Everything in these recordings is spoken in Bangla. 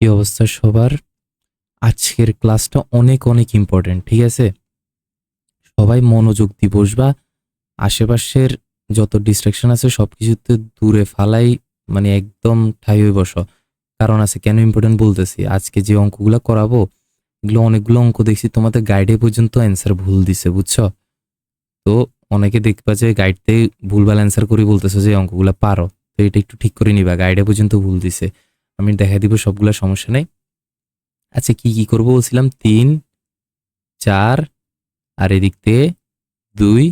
কি অবস্থা সবার? আজকের ক্লাসটা অনেক অনেক ইম্পর্টেন্ট, ঠিক আছে? সবাই মনোযোগ দিয়ে বসবা। আশেপাশের যত ডিস্ট্রাকশন আছে সবকিছুতে দূরে ফালাই, মানে একদম ঠাই হয়ে বসো। কারণ আছে, কেন ইম্পর্টেন্ট বলতেছি, আজকে যে অঙ্কগুলো করাবো এগুলো অনেকগুলো অঙ্ক দেখছি তোমাদের গাইডে পর্যন্ত অ্যান্সার ভুল দিছে, বুঝছো? তো অনেকে দেখবা যে গাইডতে ভুলভাল অ্যান্সার করে বলতেছো যে অঙ্কগুলো পারো, তো এটা একটু ঠিক করে নিবা, গাইডে পর্যন্ত ভুল দিছে। আমি দেখা দিব সবগুলা, সমস্যা নেই। আচ্ছা, কি কি করবো বলছিলাম? 3, 4 আর এদিক থেকে 2,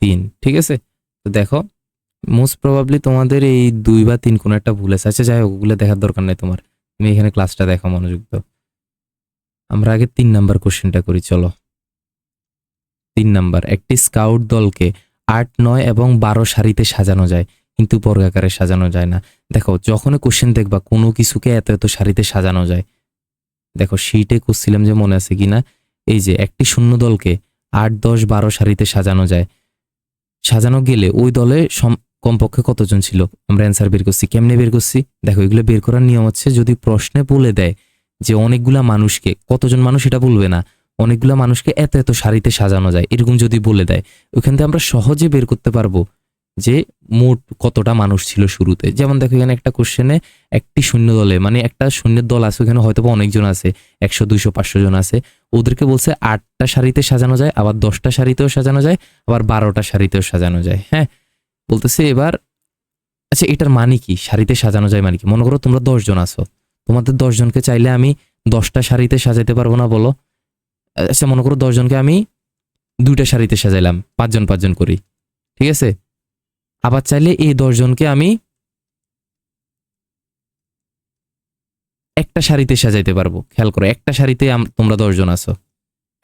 3, ঠিক আছে? তো দেখো, মোস্ট প্রবাবলি তোমাদের এই 2 বা 3 কোনো একটা ভুল আছে। আচ্ছা যাই হোক, ওগুলো দেখার দরকার নেই তোমার, তুমি এখানে ক্লাসটা দেখো মনোযোগ দাও। আমরা আগে 3 নাম্বার কোশ্চেনটা করি, চলো। 3 নাম্বার, একটি স্কাউট দলকে 8, 9 এবং 12 সারিতে সাজানো যায়, কিন্তু বর্গাকারে সাজানো যায় না। দেখো, যখন কোশ্চেন দেখবা কোনো কিছুকে এত এত সারিতে সাজানো যায়, দেখো শীটে করছিলাম যে, মনে আছে কিনা, এই যে একটি শূন্য দলকে 8, 10, 12 সারিতে সাজানো যায়, সাজানো গেলে ওই দলে কমপক্ষে কতজন ছিল? আমরা অ্যান্সার বের করছি। কেমনে বের করছি? দেখো, এগুলো বের করার নিয়ম হচ্ছে, যদি প্রশ্নে বলে দেয় যে অনেকগুলা মানুষকে, কতজন মানুষ এটা বলবে না, অনেকগুলা মানুষকে এত এত সারিতে সাজানো যায়, এরকম যদি বলে দেয়, ওইখান থেকে আমরা সহজে বের করতে পারবো যে মোট কতটা মানুষ ছিল শুরুতে। যেমন দেখো, এখানে একটা কোশ্চেনে একটি শূন্য দলে, মানে একটা শূন্যের দল আছে, ওখানে হয়তো অনেকজন আছে, 100, 200, 500 জন আছে। ওদেরকে বলছে 8টা সারিতে সাজানো যায়, আবার 10টা সারিতেও সাজানো যায়, আবার 12টা সারিতেও সাজানো যায়। হ্যাঁ, বলতেছে এবার, আচ্ছা এটার মানে কি? সারিতে সাজানো যায় মানে কি? মনে করো তোমরা 10 জন আছো, তোমাদের 10 জনকে চাইলে আমি 10টা সারিতে সাজাইতে পারবো না, বলো? আচ্ছা মনে করো 10 জনকে আমি 2টা সারিতে সাজাইলাম, 5 জন 5 জন করি, ঠিক আছে? আবার চাইলে এই 10 জনকে আমি একটা সারিতে সাজাইতে পারবো। খেয়াল করো, একটা সারিতে তোমরা 10 জন আছো,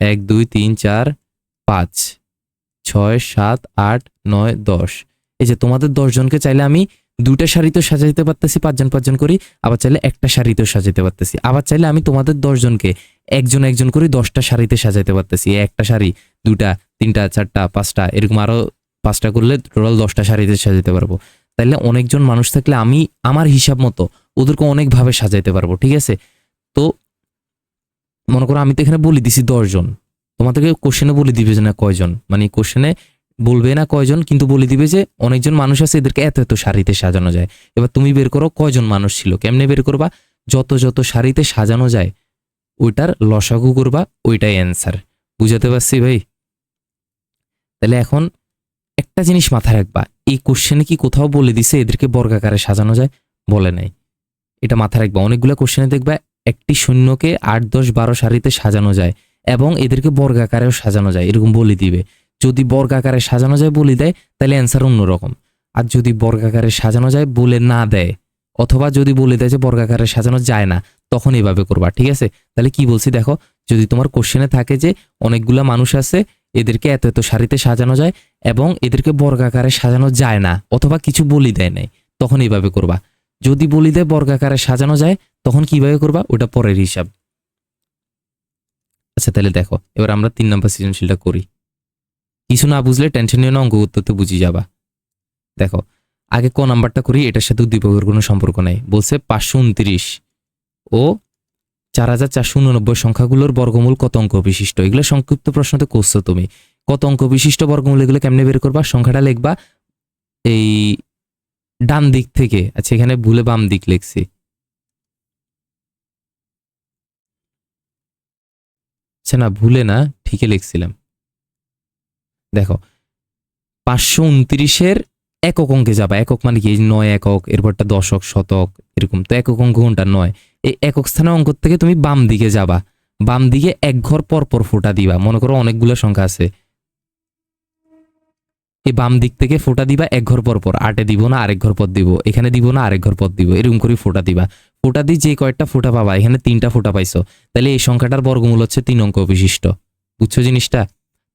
1, 2, 3, 4, 5, 6, 7, 8, 9, 10। এই যে তোমাদের 10 জনকে চাইলে আমি 2টা সারিতেও সাজাইতে পারতেছি, 5 জন 5 জন করি, আবার চাইলে একটা সারিতেও সাজাইতে পারতেছি, আবার চাইলে আমি তোমাদের 10 জনকে একজন একজন করে 10টা সারিতে সাজাইতে পারতেছি। একটা সারি, 2টা, 3টা, 4টা, 5টা, এরকম আরো 5টা করলে টোটাল 10টা সারিতে সাজাইতে পারবো। তাইলে অনেকজন মানুষ থাকলে আমি আমার হিসাব মতো ওদেরকে অনেকভাবে সাজাইতে পারবো, ঠিক আছে? তো মনে করো আমি তো এখানে বলে দিছি 10 জন, তোমাদেরকে কোশ্চেনে বলে দিবে যে না কয়জন, মানে কোশ্চেনে বলবে না কয়জন, কিন্তু বলে দিবে যে অনেকজন মানুষ আছে, এদেরকে এত এত সারিতে সাজানো যায়। এবার তুমি বের করো কয়জন মানুষ ছিল। কেমনে বের করবা? যত যত সারিতে সাজানো যায় ওইটার লসাগু করবা, ওইটাই অ্যান্সার। বুঝাতে পারছি ভাই? তাহলে এখন একটা জিনিস মাথায় রাখবা, এই কোশ্চেনে কি কোথাও বলে দিছে এদেরকে বর্গাকারে সাজানো যায়? বলে নাই। এটা মাথায় রাখবা। অনেকগুলো কোশ্চেনে দেখবা একটি শূন্যকে 8, 10, 12 সারিতে সাজানো যায় এবং এদেরকে বর্গাকারেও সাজানো যায়, এরকম বলে দিবে। যদি বর্গাকারে সাজানো যায় বলে দেয়, তাহলে অ্যান্সার অন্যরকম। আর যদি বর্গাকারে সাজানো যায় বলে না দেয়, অথবা যদি বলে দেয় যে বর্গাকারে সাজানো যায় না, তখন এভাবে করবা, ঠিক আছে? তাহলে কি বলছি দেখো, যদি তোমার কোশ্চেনে থাকে যে অনেকগুলা মানুষ আছে, এদেরকে এত এত সারিতে সাজানো যায় এবং এদেরকে বর্গাকারে সাজানো যায় না, অথবা কিছু বলি দেয় নাই, তখন এইভাবে করবা। যদি বলি দেয় বর্গাকারে সাজানো যায়, তখন কিভাবে করবা ওটা পরের হিসাব। আচ্ছা তাহলে দেখো, এবার আমরা 3 নম্বর সৃজনশীলটা করি। কিছু না বুঝলে টেনশন নিও না, অঙ্ক উত্তর তো বুঝি যাবা। দেখো, আগে ক নাম্বারটা করি, এটার সাথে উদ্দীপকের কোনো সম্পর্ক নাই। বলছে 529 ও 4489 সংখ্যাগুলোর বর্গমূল কত অঙ্ক বিশিষ্ট। এগুলো সংক্ষিপ্ত প্রশ্নতে করছো তুমি। কত অঙ্ক বিশিষ্ট বর্গমূল, এগুলো কেমনে বের করবা? সংখ্যাটা লিখবা এই ডান দিক থেকে। আচ্ছা এখানে ভুলে বাম দিক লিখছি। আচ্ছা না, ভুলে না, ঠিকই লিখছিলাম। দেখো, 529-এর একক অঙ্কে যাবা। একক মানে কি? 9 একক, এরপরটা দশক, শতক, এরকম। তো একক অঙ্ক কোনটা? 9। এই একক স্থানের অঙ্ক থেকে তুমি বাম দিকে যাবা, বাম দিকে এক ঘর পর পর ফোঁটা দিবা। মনে করো অনেকগুলো সংখ্যা আছে, এই বাম দিক থেকে ফোঁটা দিবা এক ঘর পর পর। 8-এ দিব না, আরেক ঘর পর দিব, এখানে দিব না, আরেক ঘর পর দিব, এরকম করে ফোঁটা দিবা। ফোঁটা দিয়ে যে কয়েকটা ফোঁটা পাবা, এখানে 3টা ফোঁটা পাইছো, তাহলে এই সংখ্যাটার বর্গমূল হচ্ছে 3 অঙ্ক বিশিষ্ট। বুঝছো জিনিসটা?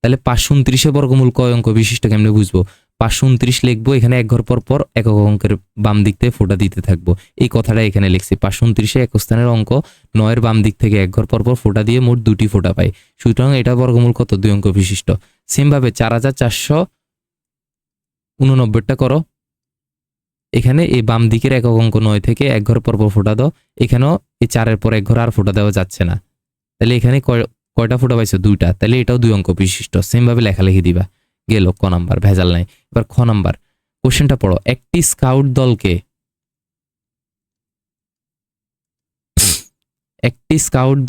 তাহলে 529-এর বর্গমূল কয় অঙ্ক বিশিষ্ট কেমনে বুঝবো? 529 লিখবো, এখানে এক ঘর পর পর একক অঙ্কের বাম দিক থেকে ফোঁটা দিতে থাকবো। এই কথাটা এখানে লিখছি। 529-এ একক স্থানের অঙ্ক 9-এর বাম দিক থেকে এক ঘর পর পর ফোঁটা দিয়ে মোট 2টি ফোঁটা পাই। সুতরাং এটা বর্গমূল কত? 2 অঙ্ক বিশিষ্ট। সেম ভাবে 4489টা করো। এখানে এই বাম দিকের একক অঙ্ক 9 থেকে এক ঘর পরপর ফোঁটা দাও, এখানেও এই 4-এর পর এক ঘর আর ফোঁটা দেওয়া যাচ্ছে না। তাহলে এখানে কয়টা ফোঁটা পাইছো? 2টা। তাহলে এটাও 2 অঙ্ক বিশিষ্ট। সেম ভাবে লেখালেখি দিবা। গেল ক নাম্বার, ভেজাল নাই। এবার খ নাম্বার কোশ্চেনটা পড়ো। একটি স্কাউট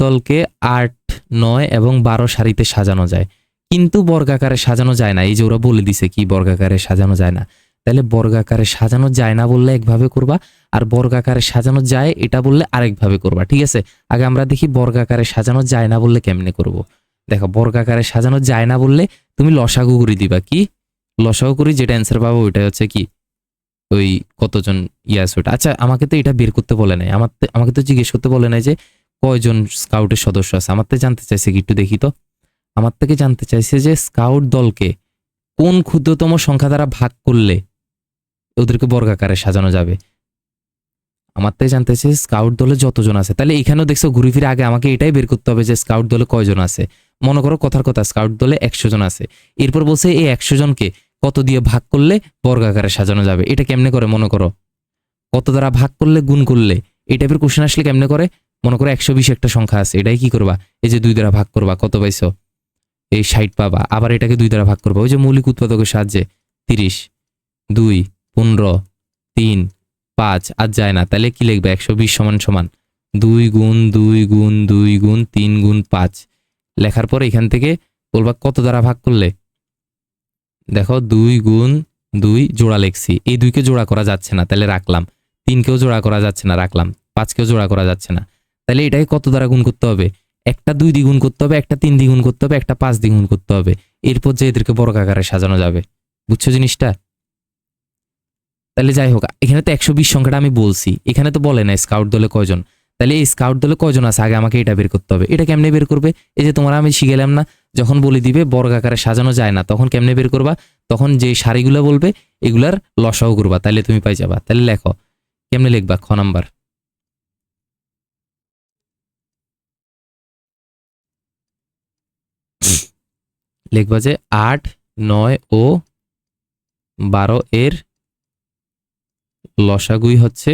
দলকে 8, 9 এবং 12 সারিতে সাজানো যায়, কিন্তু বর্গাকারে সাজানো যায় না। এই যে ওরা বলে দিছে কি বর্গাকারে সাজানো যায় না। তাহলে বর্গাকারে সাজানো যায় না বললে একভাবে করবা, আর বর্গাকারে সাজানো যায় এটা বললে আরেকভাবে করবা। ঠিক আছে, আগে আমরা দেখি বর্গাকারে সাজানো যায় না বললে কেমনে করব। দেখো, বর্গাকারে সাজানো যায় না বললে তুমি লসাগু করে দিবা। কি লসাগু করি, যেটা অ্যান্সার পাবো ওইটা হচ্ছে কি ওই কতজন ইয়াস ওটা। আচ্ছা, আমাকে তো এটা বের করতে বলে নাই, আমাকে তো জিজ্ঞেস করতে বলে নাই যে কয়জন স্কাউটের সদস্য আছে। আমার থেকে জানতে চাইছে কি, একটু দেখি তো। আমার থেকে জানতে চাইছে যে স্কাউট দলকে কোন ক্ষুদ্রতম সংখ্যা দ্বারা ভাগ করলে ওদেরকে বর্গাকারে সাজানো যাবে। আমার থেকে জানতে চাইছে স্কাউট দলে যতজন আছে। তাহলে এখানেও দেখছো ঘুরে ফিরে আগে আমাকে এটাই বের করতে হবে যে স্কাউট দলে কয়জন আছে। মনে করো কথার কথা স্কাউট দলে 100 জন আছে, এরপর বলছে এই 100 জনকে কত দিয়ে ভাগ করলে বর্গাকারে সাজানো যাবে। এটা কেমনে করে? মনে করো কত দ্বারা ভাগ করলে, গুণ করলে, এই টাইপের কোশ্চেন আসলে কেমনে করে? মনে করো 120 একটা সংখ্যা আছে, এটাই কি করবা? এই যে 2 দ্বারা ভাগ করবা, কত পাইছো? এই 60 পাবা। আবার এটাকে 2 দ্বারা ভাগ করবা, ওই যে মৌলিক উৎপাদকের সাহায্যে 30, 2, 15, 3, 5 আর যায় না। তাহলে কি লিখবে? 120 সমান সমান 2 গুণ 2 গুণ 2 গুণ 3 গুণ 5 লেখার পরে এখান থেকে বলবা কত দ্বারা ভাগ করলে। দেখো 2 গুণ 2 জোড়া লিখছি, এই 2কে জোড়া করা যাচ্ছে না, তাহলে রাখলাম। 3কেও জোড়া করা যাচ্ছে না, রাখলাম। 5কেও জোড়া করা যাচ্ছে না, তাহলে এটাকে কত দ্বারা গুণ করতে হবে? একটা 2 দ্বিগুণ করতে হবে, একটা 3 দ্বিগুণ করতে হবে, একটা 5 দ্বিগুণ করতে হবে। এরপর যে এদেরকে বর্গাকারে সাজানো যাবে। বুঝছো জিনিসটা? তাহলে যাই হোক, এখানে তো 120 সংখ্যাটা আমি বলছি, এখানে তো বলে না স্কাউট দলে কয়জন। তাহলে এই স্কাউট দলে কয়জন আছে আগে আমাকে এটা বের করতে হবে। এটা কেমনে বের করবে? এই যে তোমরা আমি শিখেলাম না, যখন বলে দিবে বর্গাকারে সাজানো যায় না তখন কেমনে বের করবা? তখন যে সারিগুলো বলবে এগুলার লসাও করবা, তাহলে তুমি পাই যাবা। তাহলে লেখো, কেমনে লিখবা? খ নাম্বার লিখবা যে 8, 9 ও 12 এর লসাগুই হচ্ছে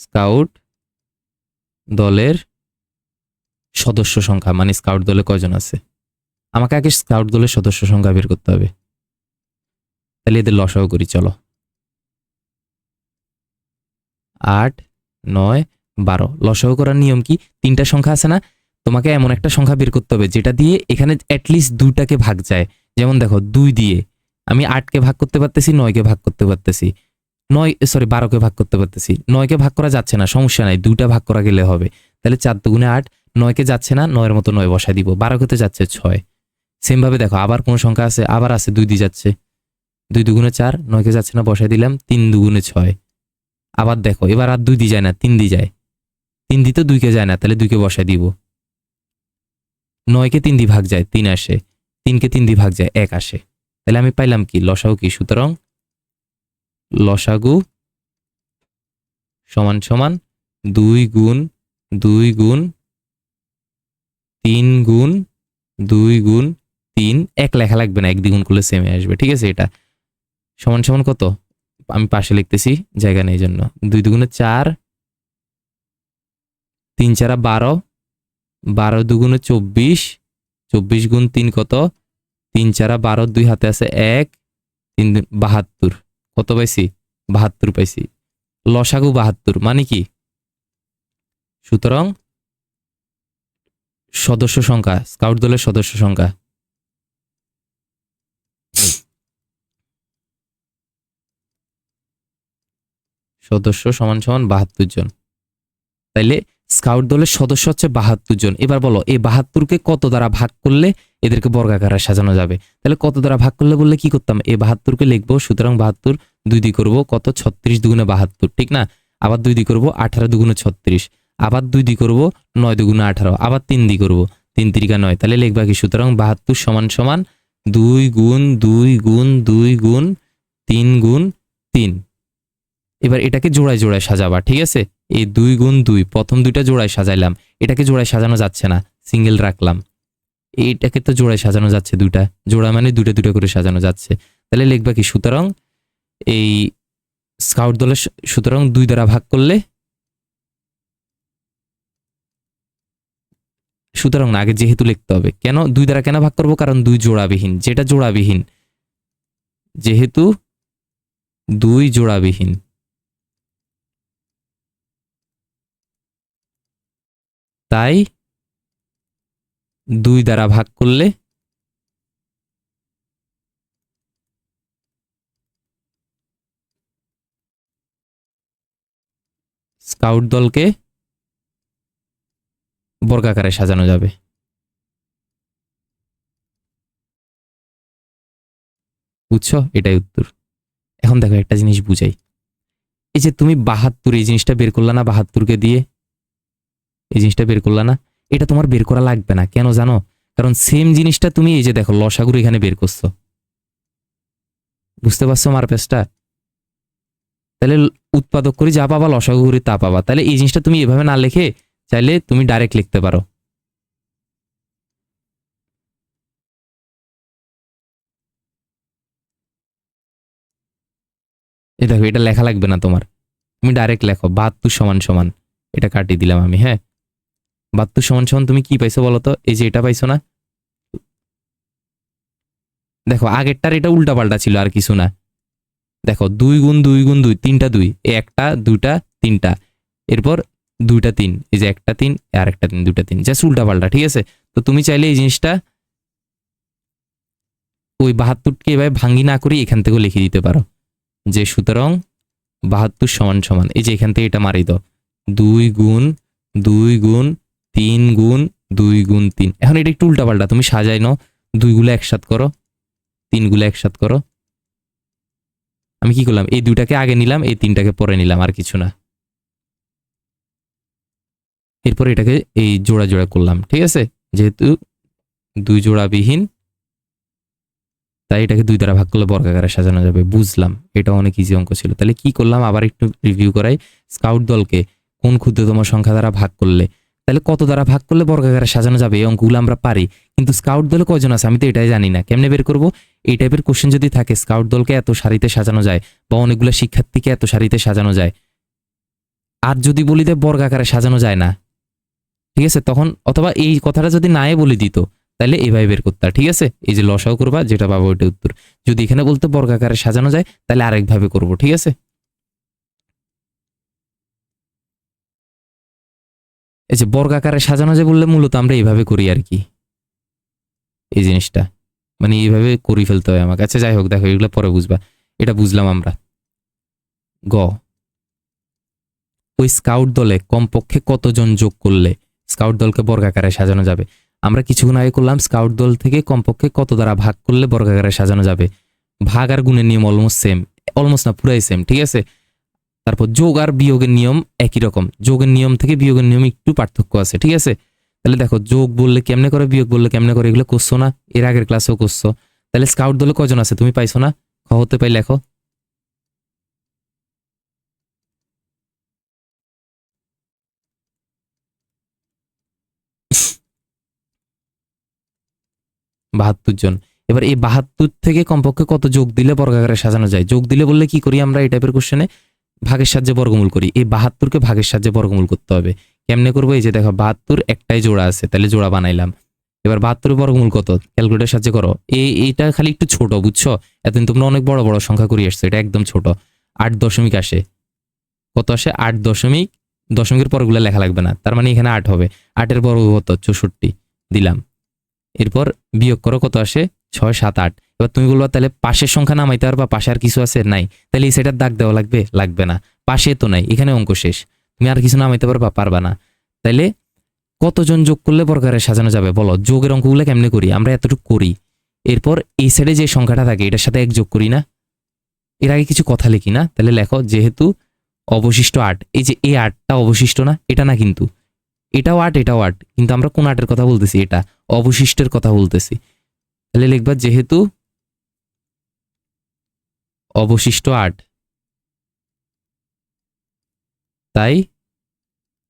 স্কাউট দলের সদস্য সংখ্যা। মানে স্কাউট দলে কয়জন আছে, আমাকে আগে স্কাউট দলের সদস্য সংখ্যা বের করতে হবে। তাহলে এদের লসাগু করি, চলো। 8, 9, 12 লসাগু করার নিয়ম কি? 3টা সংখ্যা আছে না, তোমাকে এমন একটা সংখ্যা বের করতে হবে যেটা দিয়ে এখানে অ্যাটলিস্ট 2টাকে ভাগ যায়। যেমন দেখো 2 দিয়ে আমি 8কে ভাগ করতে পারতেছি, 9কে ভাগ করতে পারতেছি, 12কে ভাগ করতে পারতেছি। 9কে ভাগ করা যাচ্ছে না, সমস্যা নাই, 2টা ভাগ করা গেলে হবে। তাহলে 4 দুগুণে 8, 9কে যাচ্ছে না, 9 এর মতো 9 বসাই দিব। 12কে তো যাচ্ছে 6। সেম ভাবে দেখো আবার কোন সংখ্যা আছে, আবার আছে 2 দিয়ে যাচ্ছে, 2 দুগুণে 4, 9কে যাচ্ছে না, বসাই দিলাম। 3 দুগুণে 6। আবার দেখো এবার আর 2 দিয়ে যায় না, 3 দিয়ে যায়, 3 দিতে 2কে যায় না, তাহলে 2কে বসাই দিব। 9কে 3 দিয়ে ভাগ যায়, 3 আসে। 3কে 3 দিয়ে ভাগ যায়, 1 আসে। তাহলে আমি পাইলাম কি? লসাগু কি? সুতরাং লসাগু সমান সমান 2 গুণ 2 গুণ 3 গুণ 2 গুণ 3, 1 লেখা লাগবে না, 1 দ্বিগুণ করলে সেমে আসবে। ঠিক আছে, এটা সমান সমান কত? আমি পাশে লিখতেছি, জায়গা নেই জন্য। 2 দুগুণে 4, 3 4 12, 12 দুগুণে 24, 24 গুণ 3 কত? 3 4 12, 2 হাতে আছে 1, 3 72। কত পাইছি? 72 পাইছি। লসাগু 72 মানে কি? সুতরাং সদস্য সংখ্যা, স্কাউট দলের সদস্য সংখ্যা সদস্য সমান সমান 72 জন। তাইলে স্কাউট দলের সদস্য হচ্ছে 72 জন। এবার বলো এই 72কে কত দ্বারা ভাগ করলে এদেরকে বর্গাকারে সাজানো যাবে? তাহলে কত দ্বারা ভাগ করলে বললে কি করতাম? এই 72কে লিখবো, সুতরাং 72 2 দিয়ে করবো কত? 36 দুগুণে 72, ঠিক না? আবার 2 দিয়ে করবো 18 দুগুণে 36, আবার 2 দিয়ে করবো 9 দুগুণে 18, আবার 3 দিয়ে করবো 3 3 9। তাহলে লিখবা কি? সুতরাং 72 সমান সমান 2 গুণ 2 গুণ 2 গুণ 3 গুণ 3। এবার এটাকে জোড়ায় জোড়ায় সাজাবা, ঠিক আছে? এই 2 গুণ 2 প্রথম 2টা জোড়ায় সাজাইলাম, এটাকে জোড়ায় সাজানো যাচ্ছে না, সিঙ্গেল রাখলাম। এইটাকে তো জোড়ায় সাজানো যাচ্ছে, দুইটা জোড়া মানে দুইটা দুইটা করে সাজানো যাচ্ছে। তাহলে লিখবা কি, সুতরাং এই স্কাউট দলের সুতরাং 2 দ্বারা ভাগ করলে, সুতরাং না, আগে যেহেতু লিখতে হবে। কেন 2 দ্বারা কেন ভাগ করবো? কারণ 2 জোড়াবিহীন, যেটা জোড়াবিহীন, যেহেতু 2 জোড়াবিহীন, তাই 2 দ্বারা ভাগ করলে স্কাউট দলকে বর্গাকারে সাজানো যাবে। বুঝছো? এটাই উত্তর। এখন দেখো একটা জিনিস বুঝাই। এই যে তুমি 72 এই জিনিসটা বের করলা না, 72কে দিয়ে এই জিনিসটা বের করলা না, এটা তোমার বের করা লাগবে না। কেন জানো? কারণ সেম জিনিসটা তুমি এই যে দেখো লসাগুর এখানে বের করছো। বুঝতে পারছো আমার পেজটা? তাহলে উৎপাদক করে যা পাবা, লসাগু করে তা পাবা। তাহলে এই জিনিসটা তুমি এভাবে না লিখে চাইলে তুমি ডাইরেক্ট লিখতে পারো। এই দেখো, এটা লেখা লাগবে না তোমার, তুমি ডাইরেক্ট লেখো 72 সমান সমান, এটা কাটিয়ে দিলাম আমি। হ্যাঁ, 72 সমান সমান তুমি কি পাইছো বলো তো? এই যে এটা পাইছো না? দেখো আগেরটার এটা উল্টা পাল্টা ছিল, আর কিছু না। দেখো 2 গুণ 2 গুণ 2, 3টা 2, একটা দুটা তিনটা, এরপর 2টা 3, এই যে একটা 3 আর একটা 3, 2টা 3, জাস্ট উল্টা পাল্টা। ঠিক আছে? তো তুমি চাইলে এই জিনিসটা ওই 72কে এভাবে ভাঙ্গি না করে এখান থেকেও লিখে দিতে পারো, যে সুতরাং 72 সমান সমান, এই যে এখান থেকে এটা মারি দাও, 2 গুণ 2 গুণ 3 গুণ 2 গুণ 3। এখন এটা একটু উল্টা পাল্টা, তুমি সাজাই নাও, 2 গুলো একসাথ করো, 3 গুলো একসাথ করো। আমি কি করলাম? এই 2টাকে আগে নিলাম, এই 3টাকে পরে নিলাম, আর কিছু না। এরপর এটাকে এই জোড়া জোড়া করলাম। ঠিক আছে? যেহেতু 2 জোড়া বিহীন, তাই এটাকে 2 দ্বারা ভাগ করলে বর্গাকারে সাজানো যাবে। বুঝলাম, এটা অনেক ইজি অঙ্ক ছিল। তাহলে কি করলাম, আবার একটু রিভিউ করাই। স্কাউট দলকে কোন ক্ষুদ্রতম সংখ্যা দ্বারা ভাগ করলে, তাহলে কত দ্বারা ভাগ করলে বর্গাকারে সাজানো যাবে, এই অঙ্কগুলো আমরা পারি। কিন্তু স্কাউট দলে কয়জন আছে আমি তো এটাই জানি না, কেমনে বের করব? এই টাইপের কোশ্চেন যদি থাকে, স্কাউট দলকে এত সারিতে সাজানো যায়, বা অনেকগুলো শিক্ষার্থীকে এত সারিতে সাজানো যায়, আর যদি বলি যে বর্গাকারে সাজানো যায় না, ঠিক আছে, তখন অথবা এই কথাটা যদি নাই বলে দিত, তাহলে এইভাবে বের করতে। ঠিক আছে? এই যে লসাও করবা, যেটা পাবো ওইটা উত্তর। যদি এখানে বলতে বর্গাকারে সাজানো যায়, তাহলে আরেকভাবে করব। ঠিক আছে? এই যে বর্গাকারে সাজানো যায় বললে মূলত আমরা এইভাবে করি আর কি, এই জিনিসটা মানে এইভাবে করি ফেলতে হয় আমার কাছে। যাই হোক, দেখো এগুলো পরে বুঝবা। এটা বুঝলাম আমরা। গ, ওই স্কাউট দলে কমপক্ষে কতজন যোগ করলে স্কাউট দলকে বর্গাকারে সাজানো যাবে? আমরা কিছুক্ষণ আগে করলাম স্কাউট দল থেকে কমপক্ষে কত দ্বারা ভাগ করলে বর্গাকারে সাজানো যাবে। ভাগ আর গুণের নিয়ম অলমোস্ট সেম, অলমোস্ট না পুরাই সেম। ঠিক আছে? তারপর যোগ আর বিয়োগের নিয়ম একই রকম, যোগের নিয়ম থেকে বিয়োগের নিয়ম একটু পার্থক্য আছে। ঠিক আছে? তাহলে দেখো, যোগ বললে কেমনে করে, বিয়োগ বললে কেমনে করে, এগুলো করছো না? এর আগের ক্লাসেও করছো। তাহলে স্কাউট দলে কজন আছে তুমি পাইছো না? খ হতে পাই লেখো। বাহাত্তর জন। এবার এই 72 থেকে কমপক্ষে কত যোগ দিলে বর্গাকারে সাজানো যায়? যোগ দিলে বললে কি করি আমরা এই টাইপের কোশ্চেনে? ভাগের সাহায্যে বর্গমূল করি। এই 72কে ভাগের সাহায্যে বর্গমূল করতে হবে। কেমনে করবো? এই যে দেখো 72 একটাই জোড়া আছে, তাহলে জোড়া বানাইলাম। এবার 72 বর্গমূল কত? ক্যালকুলেটর সাহায্যে করো। এইটা খালি একটু ছোট, বুঝছো? এতদিন তোমরা অনেক বড় বড় সংখ্যা করে আসছো, এটা একদম ছোট। 8 দশমিক আসে। কত আসে? 8 দশমিক, দশমিকের পরগুলো লেখা লাগবে না, তার মানে এখানে 8 হবে। 8-এর বর্গ কত? 64 দিলাম। এরপর বিয়োগ করো, কত আসে? 6, 7, 8। এবার তুমি বলবা তাহলে পাশের সংখ্যা নামাইতে পারবা, পাশে আর কিছু আছে? নাই। তাহলে এই সেটার দাগ দেওয়া লাগবে? লাগবে না, পাশে তো নাই, এখানে অঙ্ক শেষ। তুমি আর কিছু নামাইতে পারবা? পারবা না। তাইলে কতজন যোগ করলে বর্গাকারে সাজানো যাবে বলো? যোগের অঙ্কগুলো কেমনে করি? আমরা এতটুকু করি। এরপর এই সাইডে যে সংখ্যাটা থাকে এটার সাথে 1 যোগ করি না? এর আগে কিছু কথা লিখি না? তাহলে লেখো, যেহেতু অবশিষ্ট 8, এই যে এই 8টা অবশিষ্ট না, এটা না কিন্তু, এটাও 8, এটাও 8, কিন্তু আমরা কোন 8-এর কথা বলতেছি? এটা অবশিষ্টের কথা বলতেছি। তাহলে লিখবা, যেহেতু অবশিষ্ট 8, তাই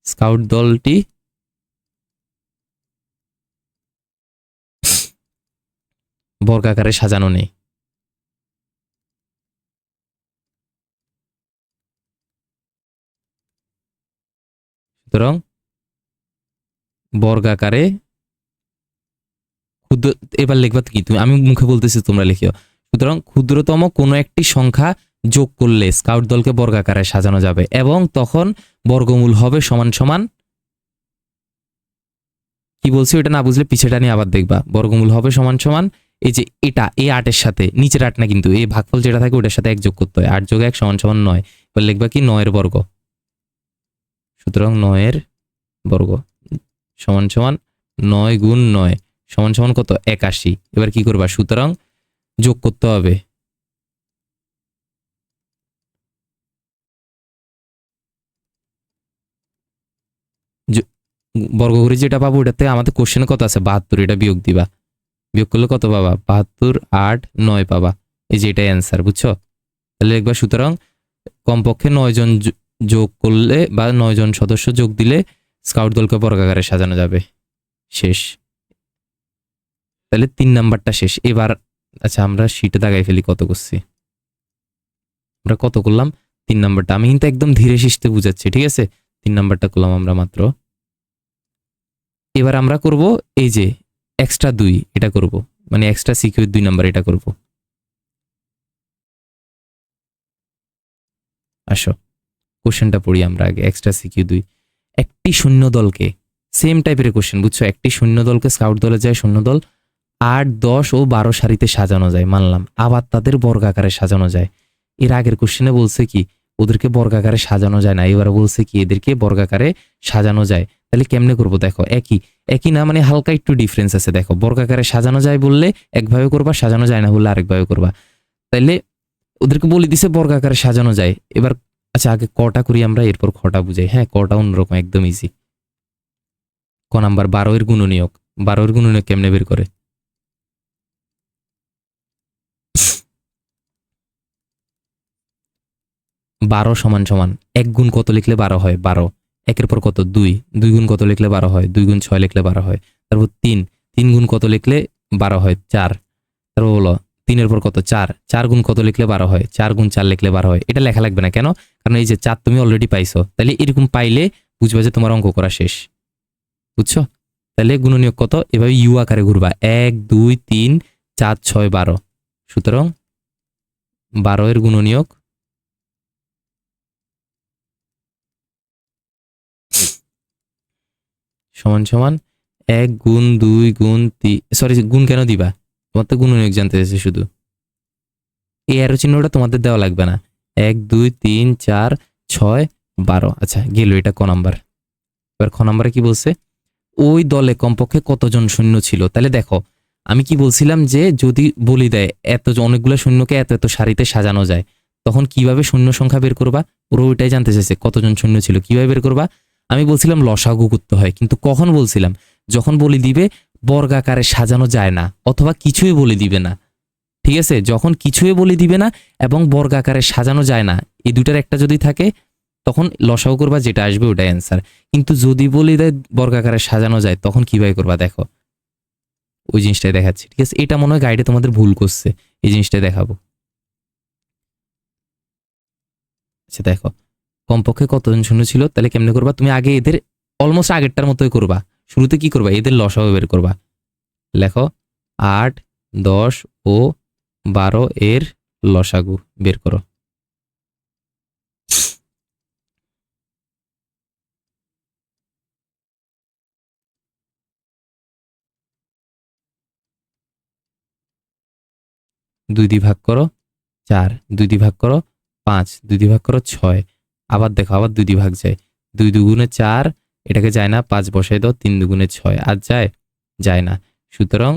স্কাউট দলটি বর্গাকারে সাজানো নেই। সুতরাং বর্গাকারে ক্ষুদ্র, এবার লিখবা কি তুমি, আমি মুখে বলতেছি তোমরা লিখিও। সুতরাং ক্ষুদ্রতম কোনো একটি সংখ্যা যোগ করলে স্কাউট দলকে বর্গাকারে সাজানো যাবে এবং তখন বর্গমূল হবে সমান সমান, কি বলছি ওটা না বুঝলে পিছেটা নিয়ে আবার দেখবা। বর্গমূল হবে সমান সমান এই যে এটা এই 8 এর সাথে, নিচের 8 না কিন্তু, এই ভাগফল যেটা থাকে ওটার সাথে 1 যোগ করতে হয়। 8 যোগ 1 সমান সমান 9। এবার লিখবা কি 9 এর বর্গ। সুতরাং 9 এর বর্গ সমান সমান 9 গুণ 9 সমান সমান কত? 81। এবার কি করবা? সুতরাং যোগ করতে হবে। বর্গ করে যেটা পাবো ওটাতে আমাদের কোশ্চেনে কত আছে? 72। এটা বিয়োগ দিবা, বিয়োগ করলে কত পাবা? 72, 8, 9 পাবা। এই যে এটাই অ্যান্সার, বুঝছো? তাহলে লিখবা সুতরাং কমপক্ষে 9 জন যোগ করলে বা 9 জন সদস্য যোগ দিলে স্কাউট দলকে বর্গাকারে সাজানো যাবে। শেষ। তাহলে 3 নাম্বারটা শেষ। এবার আচ্ছা আমরা শীটে দাগাই ফেলি কত করছি। আমরা কত করলাম? 3 নাম্বারটা। আমি কিন্তু একদম ধীরে শিখতে বুঝাচ্ছি, ঠিক আছে? 3 নাম্বারটা করলাম আমরা মাত্র। এবার আমরা করব এই যে এক্সট্রা 2, এটা করব, মানে এক্সট্রা সিকিউর 2 নাম্বার, এটা করব। আসো কোশ্চেনটা পড়ি আমরা আগে। এক্সট্রা সিকিউ 2, একটি শূন্য দলকে, সেম টাইপের কোশ্চেন, বুঝছো? একটি শূন্য দলকে স্কাউট দলে যায় শূন্য দল 8, 10 ও 12 সারিতে সাজানো যায়, মানলাম। আবার তাদের বর্গাকারে সাজানো যায়। এর আগের কোশ্চেনে বলছে কি ওদেরকে বর্গাকারে সাজানো যায় না, এবার বলছে কি এদেরকে বর্গাকারে সাজানো যায়। তাহলে কেমনে করব? দেখো একই একই না, মানে হালকা একটু ডিফারেন্স আছে। দেখো বর্গাকারে সাজানো যায় বললে একভাবে করবা, সাজানো যায় না বললে আরেকভাবে করবা। তাইলে ওদেরকে বলে দিছে বর্গাকারে সাজানো যায়। এবার আচ্ছা আগে কটা করি আমরা, এরপর খটা বুঝাই। হ্যাঁ, কটা অন্যরকম, একদম ইজি। ক নাম্বার? 12 এর গুণনীয়ক। 12 এর গুণনীয়ক কেমনে বের করে? 12 সমান সমান 1 গুণ কত লিখলে 12 হয়? 12। একের পর কত? 2। 2 গুণ কত লিখলে 12 হয়? 2 গুণ 6 লিখলে 12 হয়। তারপর 3। 3 গুণ কত লিখলে 12 হয়? 4। তারপর বলো 3 এর পর কত? 4। 4 গুণ কত লিখলে 12 হয়? 4 গুণ 4 লিখলে 12 হয়। এটা লেখা লাগবে না কেন? কারণ এই যে 4 তুমি অলরেডি পাইছো। তাহলে এরকম পাইলে বুঝবা যে তোমার অঙ্ক করা শেষ, বুঝছো? তাহলে গুণনীয়ক কত? এভাবে ইউ আকারে ঘুরবা। 1, 2, 3, 4, 6, 12। সুতরাং 12 এর গুণনীয়ক সমান সমান 1 গুণ 2 গুণ 3, সরি গুণ কেন দিবা? তোমার তো গুণনীয়ক জানতে চাইছে শুধু। এই অ্যারো চিহ্নটা তোমাদের দেওয়া লাগবে না। 1, 2, 3, 4, 6, 12। আচ্ছা গেল, এটা ক নাম্বার। এবার খ নাম্বারে কি বলছে? ওই দলে কমপক্ষে কতজন সৈন্য ছিল? তাহলে দেখো আমি কি বলছিলাম যে যদি বলি দেয় এত অনেকগুলো সৈন্যকে এত এত সারিতে সাজানো যায়, তখন কিভাবে সৈন্য সংখ্যা বের করবা? ওরা ওইটাই জানতে চাইছে কতজন সৈন্য ছিল, কিভাবে বের করবা? আমি বলছিলাম লসাগু করতে হয়, কিন্তু কখন বলছিলাম? যখন বলি দিবে বর্গাকারে সাজানো যায় না অথবা কিছুই বলে দিবে না, ঠিক আছে? যখন কিছুই বলে দিবে না এবং বর্গাকারে সাজানো যায় না, এই দুটার একটা যদি থাকে তখন লসাগু করবা, যেটা আসবে ওটাই অ্যান্সার। কিন্তু যদি বলি দেয় বর্গাকারে সাজানো যায়, তখন কিভাবে করবা? দেখো ওই জিনিসটাই দেখাচ্ছি, ঠিক আছে? এটা মনে হয় গাইডে তোমাদের ভুল করছে, এই জিনিসটাই দেখাবো। আচ্ছা দেখো কমপক্ষে কতজন শূন্য ছিল, তাহলে কেমনে করবা? তুমি আগে এদের অলমোস্ট আগেরটার মতোই করবা। শুরুতে কি করবা? এদের লসাগু বের করবা। লেখো 8, 10 ও 12 এর লসাগু বের করো। দুই দিয়ে ভাগ করো 4, 2 দিয়ে ভাগ করো 5, 2 দিয়ে ভাগ করো 6। আবার দেখো আবার 2 দিয়ে ভাগ যায়। 2 দুগুণে 4, এটাকে যায় না, 5 বসাই দাও। 3 দুগুণে 6, আর যায়? যায় না। সুতরাং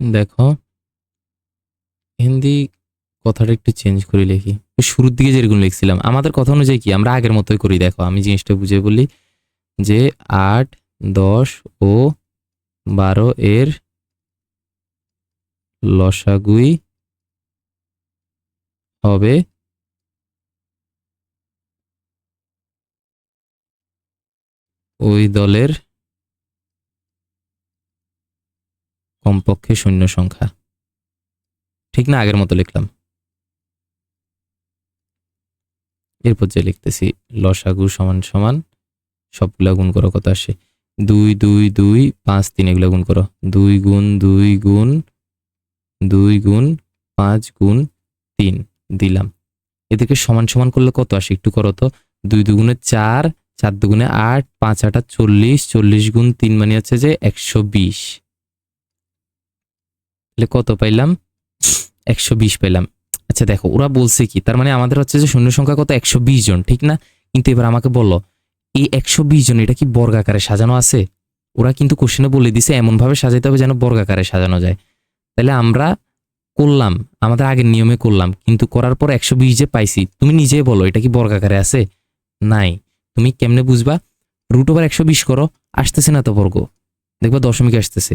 দেখো হিন্দি কথাটা একটু চেঞ্জ করে লিখি। শুরুর দিকে যেরকম লিখছিলাম আমাদের কথা অনুযায়ী কি আমরা আগের মতোই করি। দেখো আমি জিনিসটা বুঝে বলি যে 8, 10 ও 12 এর লসাগুই হবে ওই দলের কমপক্ষে শূন্য সংখ্যা। ঠিক না? আগের মতো লিখলাম। এরপর যে লিখতেছি লসাগু সমান সমান সবগুলা গুণ করো, কত আসে? 2 2 2 5 3, এগুলা গুণ করো। 2 গুণ 2 গুণ 2 গুণ 5 গুণ 3 দিলাম। এদেরকে সমান সমান করলে কত আসে একটু করো তো। 2 দুগুণে 4, 4 দুগুণে 8, 5 8 40, 40 গুণ 3 মানে হচ্ছে যে 120। তাহলে কত পাইলাম? 120 পাইলাম। আচ্ছা দেখো, ওরা বলছে কি, তার মানে আমাদের হচ্ছে যে শূন্য সংখ্যা কত? 120 জন, ঠিক না? কিন্তু এবার আমাকে বলো, এই 120 জন এটা কি বর্গাকারে সাজানো আছে? ওরা কিন্তু কোশ্চেনে বলে দিছে এমন ভাবে সাজাইতে হবে যেন বর্গাকারে সাজানো যায়। তাহলে আমরা করলাম, আমাদের আগের নিয়মে করলাম, কিন্তু করার পর 120 যে পাইছি, তুমি নিজেই বলো এটা কি বর্গাকারে আছে? নাই। তুমি কেমনে বুঝবা? √120 করো, আসতেছে না তো বর্গ, দেখবা দশমিক আসতেছে।